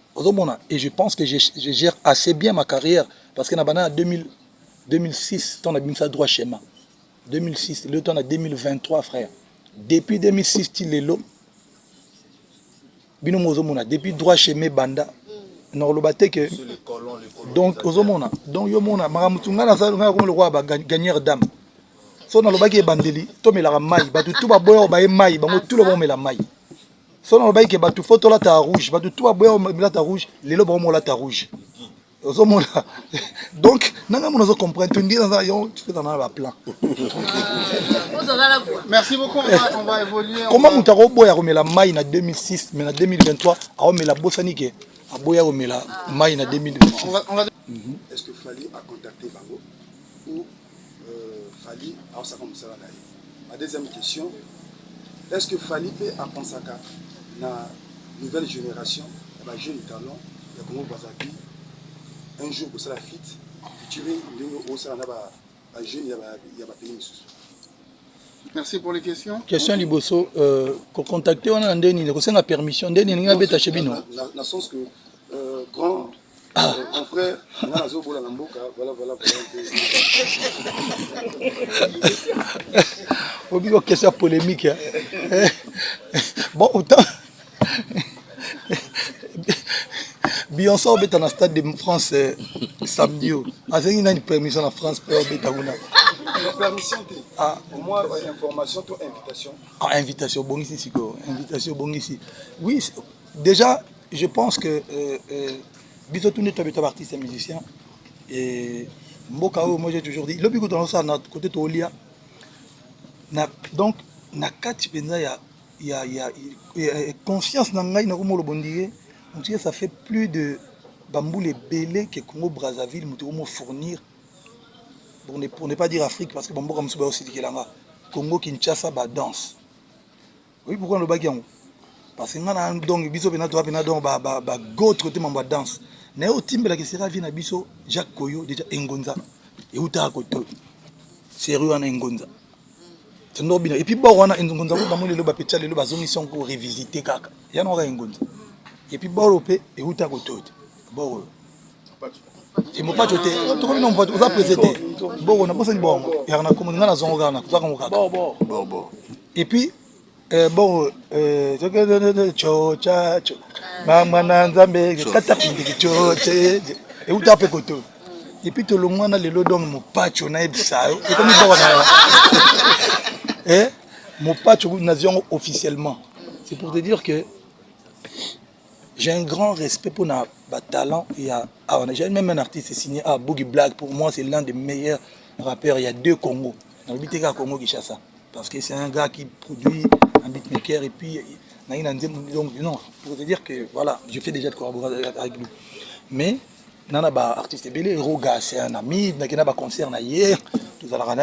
Et je pense que je gère assez bien ma carrière parce que na 2006, on a mis ça droit schéma. 2006, le temps à 2023 frère. Depuis 2006 il est là. Bino mozomona depuis droit schéma banda. Non le baté que donc ozomona donc yo mona maramutunga na za nga ko le roi ba gagneur dame so na lo baki bandeli to mela mai batu tout ba boyo ba mai bango tout le bon mela mai so na lo baki batu photo la ta rouge batu tout ba boyo mela ta rouge lelo ba mo la ta rouge ozomona donc nanga mona zo comprendre tu ndira za yo tu fais dans la plan. Merci beaucoup, on va évoluer. Comment mutaro boya ko mela mai na 2006 mais na 2023 a mela bosanike Aboya Omela, Maï en 2026. Est-ce que Fali a contacté Bango ou Fali a ça comme ça là? Ma deuxième question, est-ce que Fali peut apprendre ça la nouvelle génération, les jeunes talents, les Congo Brazzaville, un jour pour ça la fit, featuring au sein de la jeune, il y a pas pays. Merci pour les questions. Question Liboso, pour contacter on a ndeni, c'est la permission ndeni ninga beta chebino. Dans le sens que grand mon frère, on a zo bola namboka, voilà. Obigo question polémique. Bon autant Beyoncé est dans le stade de France samedi. Est-ce qu'il y a une permission en France pour Betaguna? Permission, au moins information, toi invitation. Ah, invitation, bon ici, invitation, bon ici. Oui, déjà, je pense que Biso tout n'est pas artiste et musicien. Et Mbokao, moi j'ai toujours dit, le but dans ça, notre côté Tolia. Donc, Nakati Benza, il y a confiance dans Ngaï, on dirait ça fait plus de bambou les belés que Congo Brazzaville nous fournir. Pour ne pas dire Afrique, parce que Bambo comme ça aussi dit Congo Kinshasa ba danse. Oui, pourquoi le baguion? Parce que nous donc biso bena droit bena donc ba gotre côté mamba danse. Na au timbe la que sera vina biso Jacques Koyo déjà Engonza et uta koto. Sérieux en Engonza. C'est normal. Et puis bon on a Engonza ba mo le ba pecha le ba zongi son ko revisiter kaka. Ya no ga Engonza. Et puis bon opé et uta koto. Bon et mon pas jeté tout comme non on va présenter bon on a pas ça bon il y en a comme on a zone gana bon et puis bon chocha mama na nzambe kata pindi chocha et où tape koto et puis tout le monde a le donc mon patch on a ebisa et comme bon mon patch nation officiellement c'est pour te dire que j'ai un grand respect pour notre talent. J'ai même un artiste signé à Boogie Black. Pour moi, c'est l'un des meilleurs rappeurs. Il y a deux Congos. Dans le BTK Congo Kinshasa. Parce que c'est un gars qui produit un beatmaker. Et puis, donc, non, pour te dire que voilà, je fais déjà de collaborer avec lui. Mais, nana ba artiste belé, Roga, c'est un ami. N'a pas concert hier. Tout à l'heure,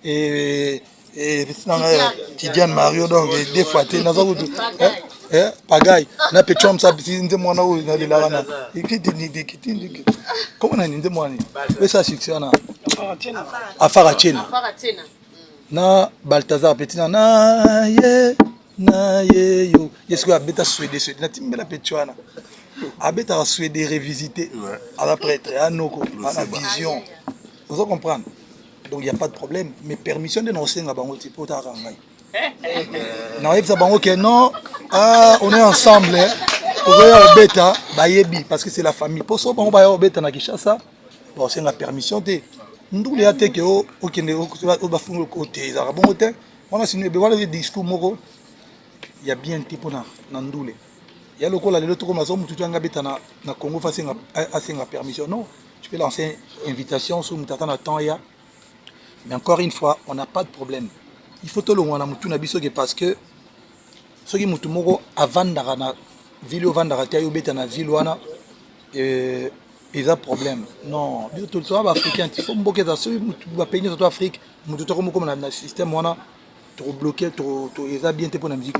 et Tidiane Mario, donc, des fois, tu es pagaille na petchom ça nze mwana o na lelana ikiti comment na nze mwana pesa succès na afara chena na Balthazar petit na ye yo yesko abeta suédé na timbela petchwana abeta suédé revisité à la prêtre à noko à la vision vous comprendre donc il y a pas de problème mais permission de non senga bango tipo ta rangai non on est ensemble au bêta parce que c'est la famille pour ça on va au bêta na Kinshasa bon c'est la permission de nous les attaques au va fond le côté ça bon on a signé le discours moko il y a bien type na ndoule Il y a le col à l'autre comme ça, tu as na Congo face à permission. Non, tu peux lancer une invitation sur Moutatan à temps. Mais encore une fois, on n'a pas de problème. Il faut tout le monde parce que ceux qui sont avant la ville, avant la ville, ils ont problème. Non, tout le temps africain. Il faut que les pays de l'Afrique, comme le système, trop bloqué, trop bien pour la musique.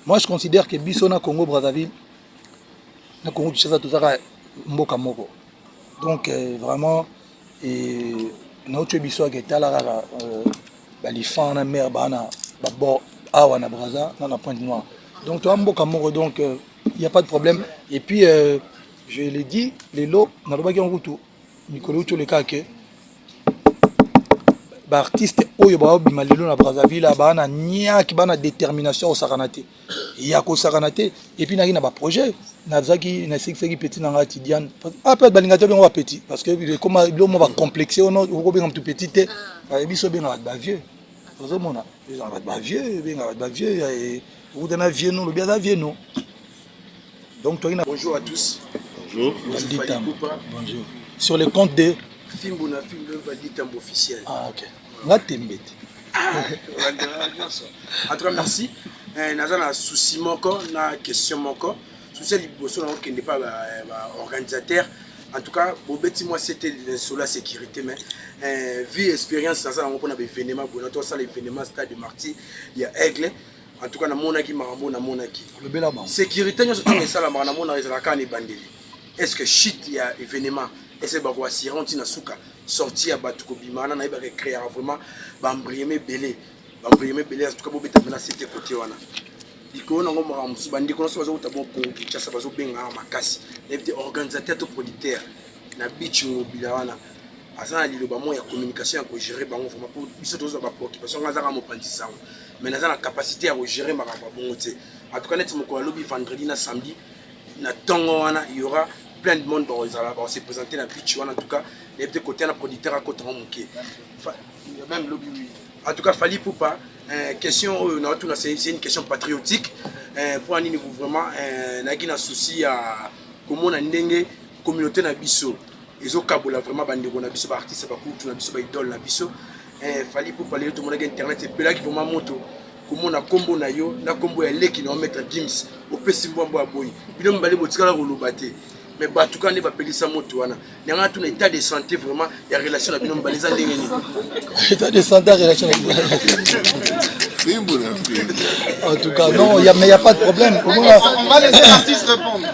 Moi, je considère que Bisso na Congo Brazzaville, na Congo Kinshasa, tout ça, mboka moko. Donc vraiment, na autre Bisso qui est là, les fans na mer, na bord, awa na Brazza, na Pointe Noire. Donc tu as mboka moko, donc il n'y a pas de problème. Et puis je l'ai dit, les lots, na pas qui ont route, Nicolas Ucho le cas que artiste oyo ba obima lelo na Brazzaville ba na nia ki ba na détermination au saranate il y a ko saranate et puis na ba projet na zaki na sexi petit na ngati Diane après balinga to ba petit parce que comme lo mo ba complexé on ko benga tout petit te ba biso benga ba vieux ozo mona ba vieux benga ba vieux et ou dana vieux non le bien da vieux non donc toi bonjour à tous. Bonjour. Bonjour sur le compte de Fimbo na film le validité officiel. Ah ok. Nga tembete. En tout cas merci. Naza na souci moko na question moko. Souci liboso na qui n'est pas organisateur. En tout cas, bobeti moi c'était sur la sécurité mais vie expérience naza na pona événement bon to ça l'événement stade de Marty, il y a Aigle. En tout cas na monaki marambo na monaki. Le bela ba. Sécurité nous sommes ça la marambo na la kana bandeli. Est-ce que shit il y a événement essayer de voir si on tient souka sortir à batuko bimana na iba créer vraiment bambrieme belé en tout cas bobeta na c'était côté wana iko na ngomba musu bandi ko so bazo tabo ko kichasa bazo benga makasi les organisateurs to producteurs na beach mobile wana azana liloba mo ya communication ko gérer bango vraiment pour biso tozo ba préoccupation ngazaka mo pandisa mais na za capacité à gérer makamba bongo te en tout cas net moko lobby vendredi na samedi na tongo wana il y aura plein de monde dans on s'est présenté dans le pitch en tout cas les deux côtés un producteur à côté même lobby en tout cas Fally Ipupa question c'est une question patriotique pour un niveau vraiment n'a souci à comment on a une communauté na biso ils ont kabola vraiment bande na biso ba artiste ba kultu na biso ba idole na biso Fally Ipupa les tout monde internet c'est bela qui vraiment moto comment na combo na yo na combo ya leki na mettre Gims au pesi mbambo aboyi bino mbale botikala ko lobate mais bah tout cas ne va payer ça moto wana n'anga tout état de santé vraiment il y a relation avec nous baliza ndenge ni état de santé relation en tout cas non il y a pas de problème on va laisser l'artiste répondre.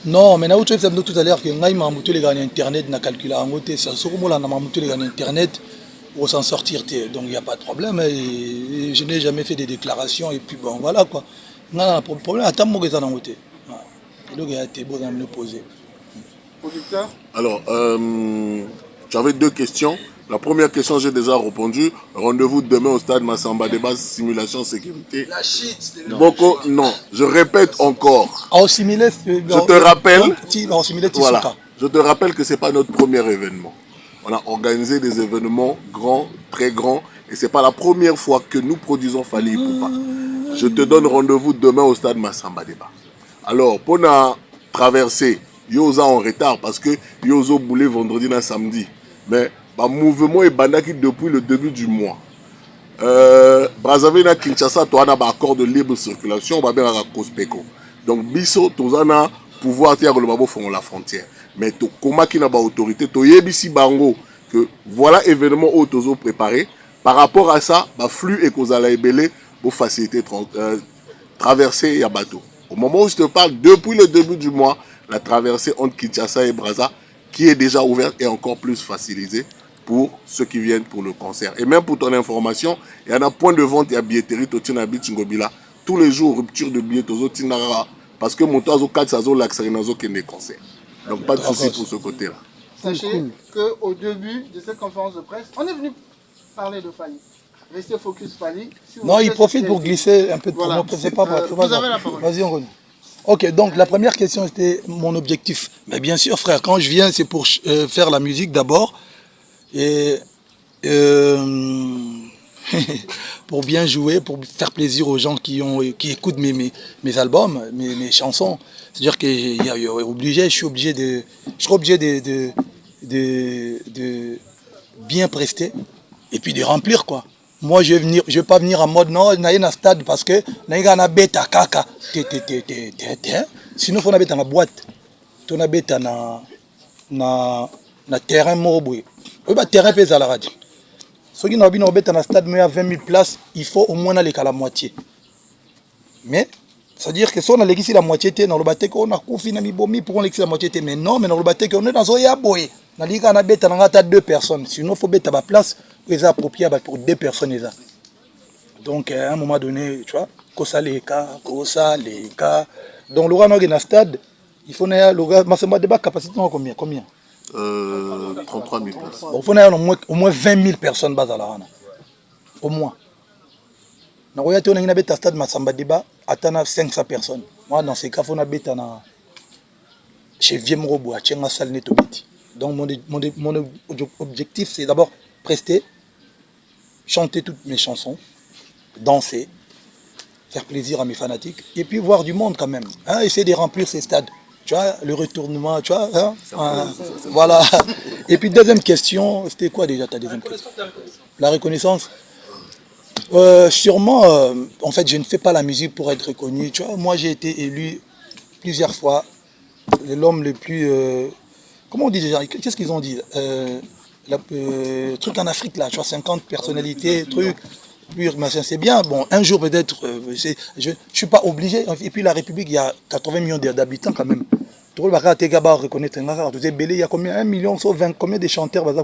Non mais na autre chose tout à l'heure que ngai mamuto les gars internet na calculer en côté ça sur moi na mamuto les gars internet pour s'en sortir donc il y a pas de problème et je n'ai jamais fait des déclarations et puis bon voilà quoi non problème attends moi que ça dans côté donc il a été beau de me le poser. Alors, j'avais deux questions. La première question, j'ai déjà répondu. Rendez-vous demain au stade Massamba Débat, simulation sécurité. La shit. Boko, non. Je répète encore. Je te rappelle. Voilà. Je te rappelle que c'est pas notre premier événement. On a organisé des événements grands, très grands, et c'est pas la première fois que nous produisons Fally Ipupa. Je te donne rendez-vous demain au stade Massamba Débat. Alors, pour la traversée. Yoza en retard parce que Yozo boulé vendredi et samedi. Mais le mouvement est bandaki depuis le début du mois. Brazzaville et Kinshasa, tu as un accord de libre circulation, on va bien à Cospeko. Donc, Bisso, tu as un pouvoir de faire la frontière. Mais tu as une autorité, tu as ici bango que voilà l'événement où tu as préparé. Par rapport à ça, le flux est causé à la ébélé pour faciliter traverser les bateaux. Au moment où je te parle, depuis le début du mois, la traversée entre Kinshasa et Brazza, qui est déjà ouverte et encore plus facilitée pour ceux qui viennent pour le concert. Et même pour ton information, il y a un point de vente et à billetterie, tous les jours, rupture de billets, parce que mon toazo 4 sazo l'accélération qui est des concerts. Donc pas de souci pour ce côté-là. Sachez qu'au début de cette conférence de presse, on est venu parler de Fally. Restez focus Fally. Si non, il profite pour glisser un peu de promo. Vous avez la parole. Vas-y, on revient. Ok, donc la première question c'était mon objectif. Mais bien sûr, frère, quand je viens, c'est pour faire la musique d'abord. Et pour bien jouer, pour faire plaisir aux gens qui écoutent mes albums, mes chansons. C'est-à-dire que je serai obligé de bien prester et puis de remplir quoi. Moi je vais pas venir en mode non, na un stade parce que na beta kaka. Sinon faut na beta na boîte. To na beta na terrain morboé. Ba terrain pèse à la radio. Ceux qui n'ont pas beta na stade mais à 20 000 places, il faut au moins aller à la moitié. Mais c'est-à-dire que si on a l'église la moitié, on a le on a confiné mi bomi pour l'église la moitié, mais non, mais on a le on est dans un yaboy. On a dit qu'on a bête à 2 personnes. Sinon, il faut bête à la place pour les approprier pour 2 personnes. Donc, à un moment donné, tu vois, Kosa les cas. Donc, le roi dans le stade, il faut le débat capacité combien 33 000 places. Il faut au moins 20 000 personnes bas à la rana. Au moins. Na royauté on a un stade Masamba débat atteint 500 personnes. Moi dans ces cas faut na beta na chez Viem Robo à Tchenga Salle Netobiti. Donc mon objectif c'est d'abord prester, chanter toutes mes chansons, danser, faire plaisir à mes fanatiques et puis voir du monde quand même. Hein, essayer de remplir ces stades. Tu vois le retournement, tu vois hein, voilà. Et puis deuxième question, c'était quoi déjà ta deuxième question? La reconnaissance. Sûrement, en fait, je ne fais pas la musique pour être reconnu. Tu vois, moi, j'ai été élu plusieurs fois l'homme le plus... comment on dit déjà? Qu'est-ce qu'ils ont dit? Truc en Afrique, là, tu vois, 50 personnalités, truc. C'est bien. Bon, un jour, peut-être, je ne suis pas obligé. Et puis, la République, il y a 80 millions d'habitants quand même. Il y a combien? 1 million, 20, combien de chanteurs? C'est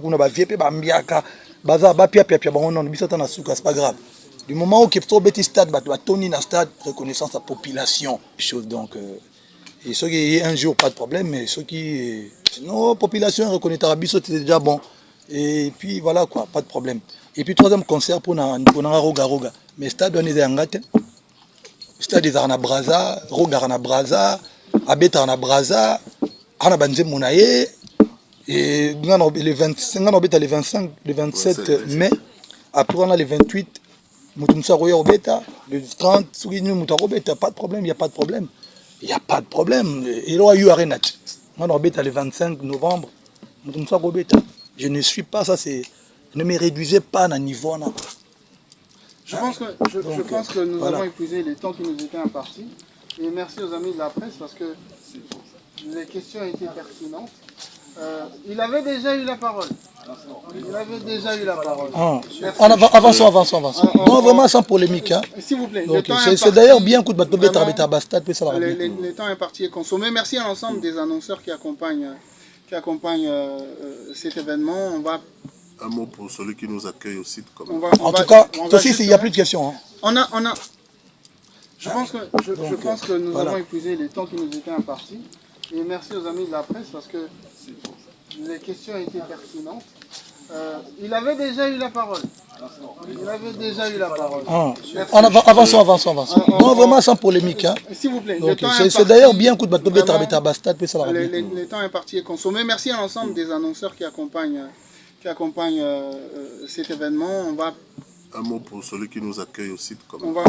pas grave. Du moment où il y a un stade, reconnaissance à la population. Donc, et ceux qui un jour, pas de problème, mais ceux qui. Sinon, population reconnaître c'est déjà bon. Et puis voilà quoi, pas de problème. Et puis, troisième concert pour Roga. Mais stade, on est en gâte. Stade des Arna Braza, Roga Arna Braza, Abeta Arna Braza, Arna Banze Mounaye. Et les 25, les 25, le 27 mai, après on a les 28, le 30, pas de problème, il n'y a pas de problème. Il n'y a pas de problème. Et là, il y a eu on a le 25 novembre, je ne suis pas, ça c'est, ne me réduisez pas à un niveau. Je pense que nous avons épuisé les temps qui nous étaient impartis. Et merci aux amis de la presse parce que les questions étaient pertinentes. Il avait déjà eu la parole. Avançons. Non, vraiment sans polémique. Hein. S'il vous plaît. C'est d'ailleurs bien coup de le temps imparti est consommé. Merci à l'ensemble des annonceurs qui accompagnent cet événement. Un mot pour celui qui nous accueille aussi. En tout cas, aussi, il n'y a plus de questions. Hein. Je pense que nous avons épuisé les temps qui nous étaient impartis. Et merci aux amis de la presse parce que les questions étaient pertinentes. Il avait déjà eu la parole. Avançons. Non, vraiment sans polémique. Hein. S'il vous plaît. C'est d'ailleurs bien coup de le temps imparti est consommé. Merci à l'ensemble des annonceurs qui accompagnent cet événement. Un mot pour celui qui nous accueille aussi.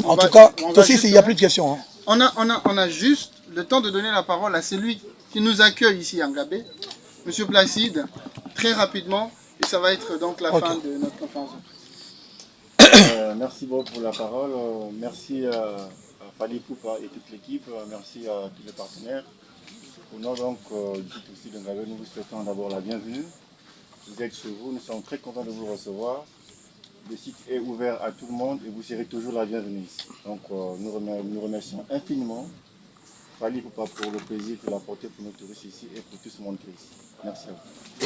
En tout cas, aussi, il n'y a plus de questions. Hein. On a juste le temps de donner la parole à celui qui nous accueille ici à Ngabé, M. Placide, très rapidement, et ça va être donc la fin de notre conférence. Merci beaucoup pour la parole. Merci à Fali Poupa et toute l'équipe. Merci à tous les partenaires. Au nom donc du site aussi de Ngabé, nous vous souhaitons d'abord la bienvenue. Vous êtes chez vous, nous sommes très contents de vous recevoir. Le site est ouvert à tout le monde et vous serez toujours la bienvenue ici. Donc nous remercions infiniment Fali Poupa pour le plaisir qu'il a apporté pour nos touristes ici et pour tout ce monde qui est ici. Merci à vous.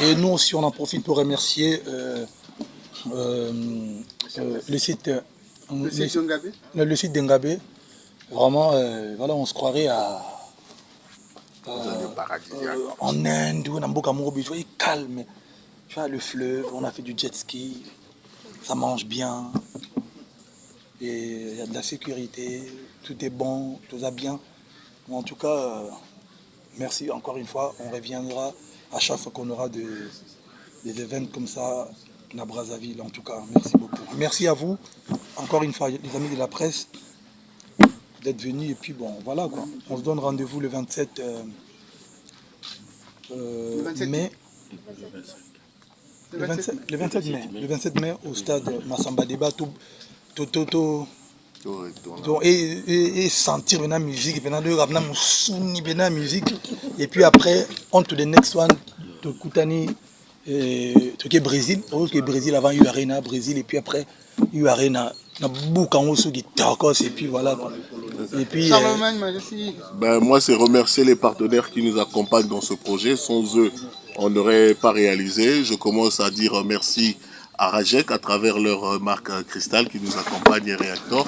Et nous aussi on en profite pour remercier le site d'Ngabé. Vraiment, voilà, on se croirait en Inde, ou en calme. Tu vois, le fleuve, on a fait du jet ski, ça mange bien, et il y a de la sécurité, tout est bon, tout va bien. En tout cas, merci encore une fois, on reviendra à chaque fois qu'on aura des événements comme ça na Brazzaville en tout cas. Merci beaucoup. Merci à vous, encore une fois, les amis de la presse, d'être venus. Et puis bon, voilà quoi. On se donne rendez-vous le 27 mai. Le 27 mai au stade Massamba Débat. Et sentir la musique, la musique. Et puis après, on to the next one, to Koutani, truc Brésil. Parce que Brésil avant, il y a Arena, Brésil. Et puis après, il y a Arena. Et puis voilà. Et puis, moi, c'est remercier les partenaires qui nous accompagnent dans ce projet. Sans eux, on n'aurait pas réalisé. Je commence à dire merci à Rajek à travers leur marque Cristal qui nous accompagne et Reactor.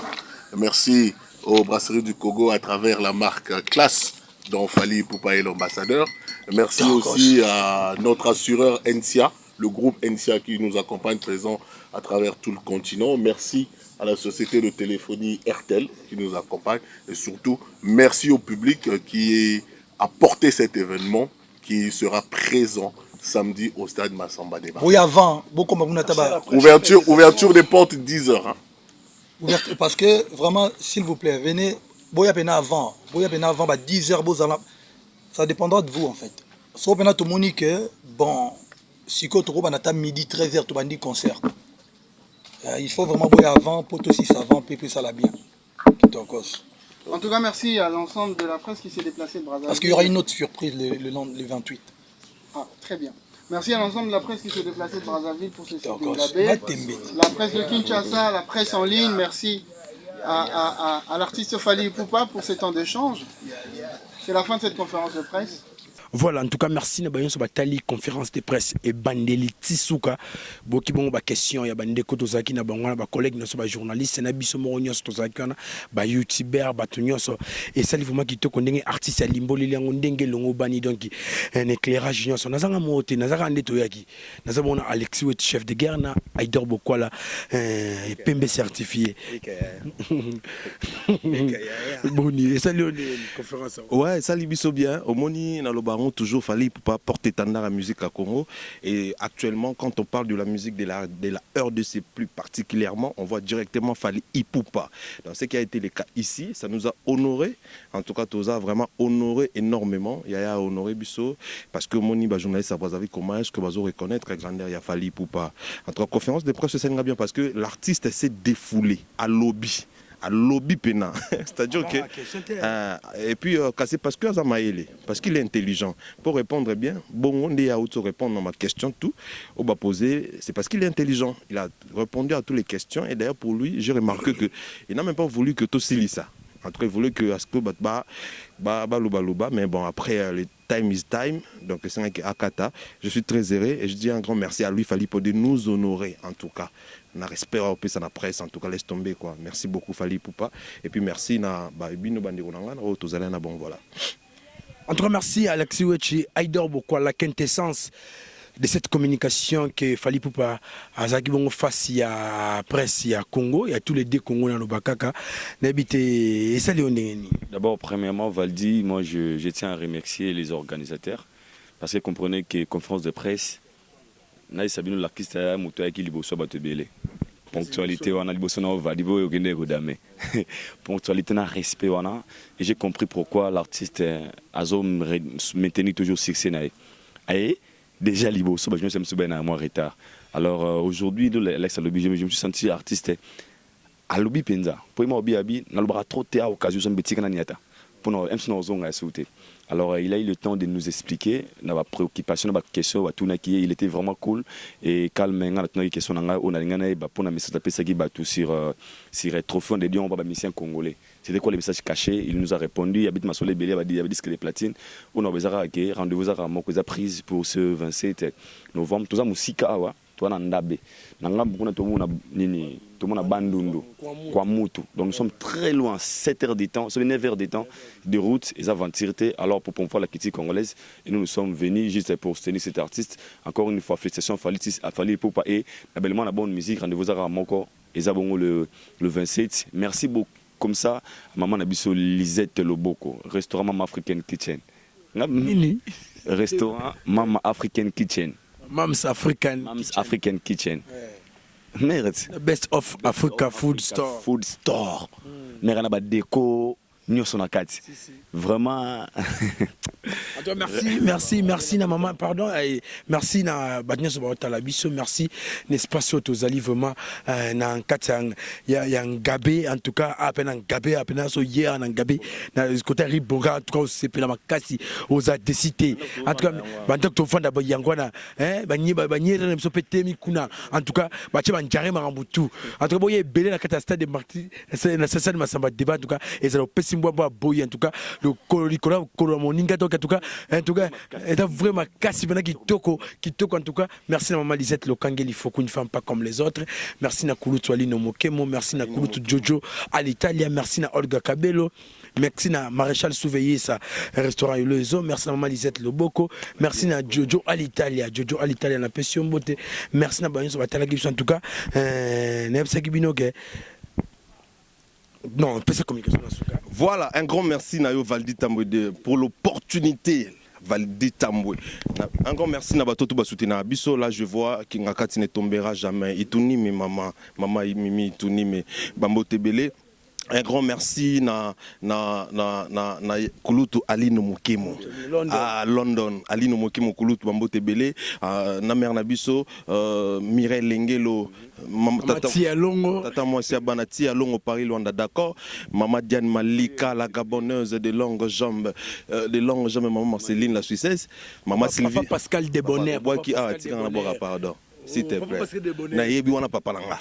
Merci aux brasseries du Congo à travers la marque Classe dont Fally Ipupa est l'ambassadeur. Merci aussi à notre assureur NCA, le groupe NCA qui nous accompagne présent à travers tout le continent. Merci à la société de téléphonie RTL qui nous accompagne. Et surtout, merci au public qui a porté cet événement qui sera présent samedi au stade Massamba Débat. Oui, avant, ouverture des portes 10h. Hein. Parce que vraiment, s'il vous plaît, venez, avant 10h, ça dépendra de vous en fait. Sauf que tout le monde que, bon, si tu as midi 13h, tu as dit concert. Il faut vraiment boire avant, pour aussi savant, puis ça la bien. En tout cas, merci à l'ensemble de la presse qui s'est déplacée de Brazzaville. Parce qu'il y aura une autre surprise le 28. Ah, très bien. Merci à l'ensemble de la presse qui s'est déplacée de Brazzaville pour ce site de la presse de Kinshasa, la presse en ligne. Merci à l'artiste Fally Ipupa pour ces temps d'échange. C'est la fin de cette conférence de presse. Voilà, en tout cas, merci na bayon so batali conférence de presse et bandeli tisuka boki bongo ba question ya bande ko tozaki na bango na ba collègue na so ba journaliste na biso mo nyos tozaki na ba youtuber ba nyonso et ça vraiment qui to ndenge artiste ya limboli lango ndenge longo bani donc un éclairage nyonso nazanga moté nazaka ndeto yaki nazabona Alexis Wet chef de guerre na Aïdor Bokwala pembe certifié boni et ça le conférence ouais ça libiso bien au moni na loba toujours Fally Ipupa porter étendard à la musique à Congo et actuellement quand on parle de la musique de la RDC plus particulièrement on voit directement Fally Ipupa dans ce qui a été le cas ici ça nous a honoré en tout cas nous a vraiment honoré énormément Yaya honoré Bisso parce que mon journaliste à Brazzaville comment est-ce que vous reconnaître la grandeur il y a Fally Ipupa en tout cas conférence de presse ça bien parce que l'artiste s'est défoulé à lobby pena c'est-à-dire que et puis c'est parce que Azamaele parce qu'il est intelligent pour répondre bien bon on est à auto répondre à ma question tout on va poser c'est parce qu'il est intelligent il a répondu à toutes les questions et d'ailleurs pour lui j'ai remarqué que il n'a même pas voulu que tout s'il ça en tout cas il voulait que Asko luba mais bon après le time is time donc c'est Akata je suis très heureux et je dis un grand merci à lui Fally pour de nous honorer en tout cas na respect au plus à la presse en tout cas laisse tomber quoi merci beaucoup Fally Ipupa et puis merci na bino bandeko nanga na tozala na bon voilà en tout cas merci à Alexis Wechi Aïdor Bokwala la quintessence de cette communication que Fally Ipupa a zaki bongo face à presse à Congo il y a tous les deux Congo dans le Bakaka n'habité et ça léoneni d'abord premièrement Valdi moi je tiens à remercier les organisateurs parce que comprenez que conférence de presse na sabino l'artiste ya moto ya ki liboso bato belé ponctualité wana liboso na va libo yokende kodame ponctualité na respect wana et j'ai compris pourquoi l'artiste azo maintenir toujours succès na et déjà liboso ba je me suis ben à moi retard alors aujourd'hui Alex Alobi je me suis senti artiste à lobby penza pour moi obi na lobra trop té à occasion so betika na niata pour nous MC no zonga sauter. Alors il a eu le temps de nous expliquer nos préoccupations, nos questions, il était vraiment cool et calme. Maintenant, question on a gagné pour la message de sur trophée de Lyon, on mission congolais. C'était quoi le message caché? Il nous a répondu. Il habite Masolé Belé, il a dit disque de platine. On a besoin de rendez-vous à Mokoza prise pour ce 27 novembre. Tout ça, musique awa. Toi Nandabe, Nangam beaucoup tout le monde a Bandundu, Kwamutu. Donc nous sommes très loin, 7 heures de temps, 9 heures de temps de route et aventurités. Alors pour pouvoir la critique congolaise, et nous sommes venus juste pour soutenir cet artiste. Encore une fois, félicitations à Fally Ipupa et la bonne musique. Rendez-vous à Moko et Zabongo le 27. Merci beaucoup. Comme ça, maman Nabiso Lisette Loboko, restaurant Mama African Kitchen. Restaurant Mama African Kitchen. Mom's African Kitchen. Merde. The best of Africa food store. Food store. Mais on a déco, nous sommes kati. Vraiment. Merci na maman, pardon, merci na badnya sobota la biso, merci n'est-ce pas sur tous ali vraiment na katang ya ngabé en tout cas à peine ngabé à peine so hier na ngabé na côté ribonga en tout cas c'est pela makasi aux a décidé en tout cas bandok to fanda yangwana banyi na so pété mikuna en tout cas ba tche banjare marambutu en tout cas boye belé na kata stade de marti na sasa de masamba débat en tout cas et ça pesimbo boye en tout cas le colori moninga en tout cas est vraiment cassé qui toko en tout cas merci à maman Lisette Lokangeli, il faut qu'une femme pas comme les autres, merci na Kulutu Alino Mokemo, merci na Kulutu Jojo à l'Italie, merci na Olga Cabello, merci na Maréchal Souveillé ça restaurant Ulezo, merci na maman Lisette Loboko, merci na Jojo à l'Italie na Passion Beauté, merci na Banyo Batala Gibson en tout cas Nebsa Gibinoge. Non, PSA Communication. Voilà, un grand merci Nayo Valdi Tamboué pour l'opportunité. Valdi Tamboué. Un grand merci na batoto basoutina biso. Là je vois Kingakati ne tombera jamais. Ituni mais maman Mimi Ituni mais Bambo Tebele. Un grand merci na Kulutu Alino Mokemo à London. Alino Mokemo Kulutu Bambo Tebele na mère Nabiso Mireille Lengelo Tata Moisia Banati à Longo Paris Luanda, d'accord. Maman Diane Malika la gaboneuse de longues jambes maman Marceline la Suissesse, maman Sylvie Papa Pascal Debonnaire qui pardon s'il te plaît na yebi wana papa langa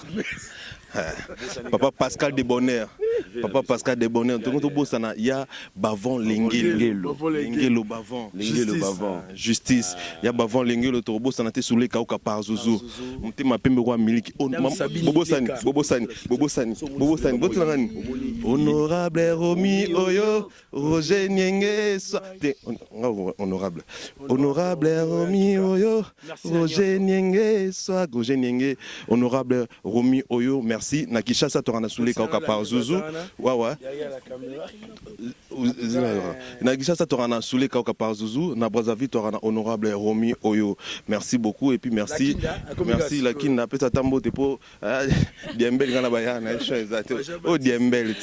Papa Pascal Debonnaire. Papa Pascal Debonnaire. Tout bosana ya bavon lengelo bavon justice ya bavon lengelo to bosana te soule ka ka par zuzu mutema pembe kwa miliki bobosani botlangani honorable Romi Oyo Roger Nyenge honorable Romi Oyo Roger Nyenge honorable Romi Oyo merci na Kishasa torana soule ka par zuzu ouais na Kishasa torana soule ka par zuzu na Brazzaville torana honorable Romi Oyo merci beaucoup et puis merci Lakina pesa tambo te po Diembel ngana bayana oh Diembel.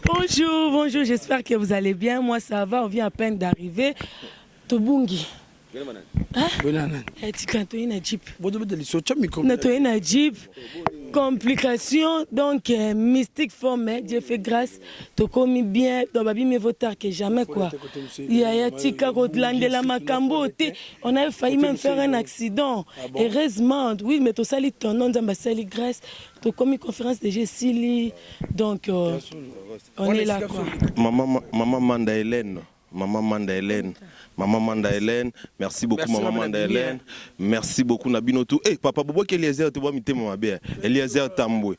Bonjour, j'espère que vous allez bien. Moi ça va, on vient à peine d'arriver. Tobungi. Complication donc mystique forme Dieu fait grâce to commis bien dans babi mieux vaut tard que jamais quoi. Il y a tika de la Makambo, on a failli même faire un accident. Heureusement oui mais to sali ton nom dans sali grâce to commis conférence de Gessili donc on est là quoi. Maman Manda Hélène, merci beaucoup maman Manda Hélène, merci beaucoup Nabino tout. Eh papa Bobo qui Eliezer te voit mité mon bien. Eliezer Tamboué.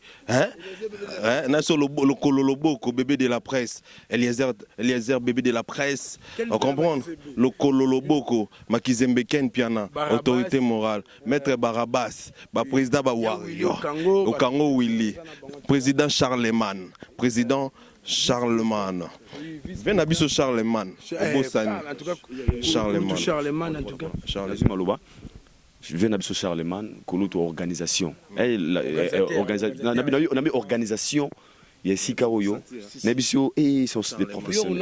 Na sur le kololoboko bébé de la presse. Eliezer bébé de la presse. On comprend le kololoboko Makizembe Ken Piana, autorité morale, maître Barabas, président Bawario. Au Congo Willy, président Charlemagne, Viens à Bisso Charlemagne. Charlemagne en tout cas. Je viens à Bisso Charlemagne, Kulutu organisation. On a mis organisation. Il y a ici Kaoyo. Nabisio et sont des professionnels.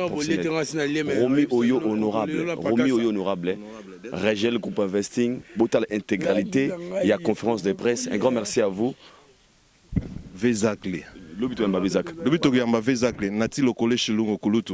Romi Oyo honorable. Régel Groupe Investing. Botal intégralité. Il y a conférence de presse. Un grand merci à vous. Vezakli. Lobito yamba Vezakli. Nati lokole shilungo Kulutu.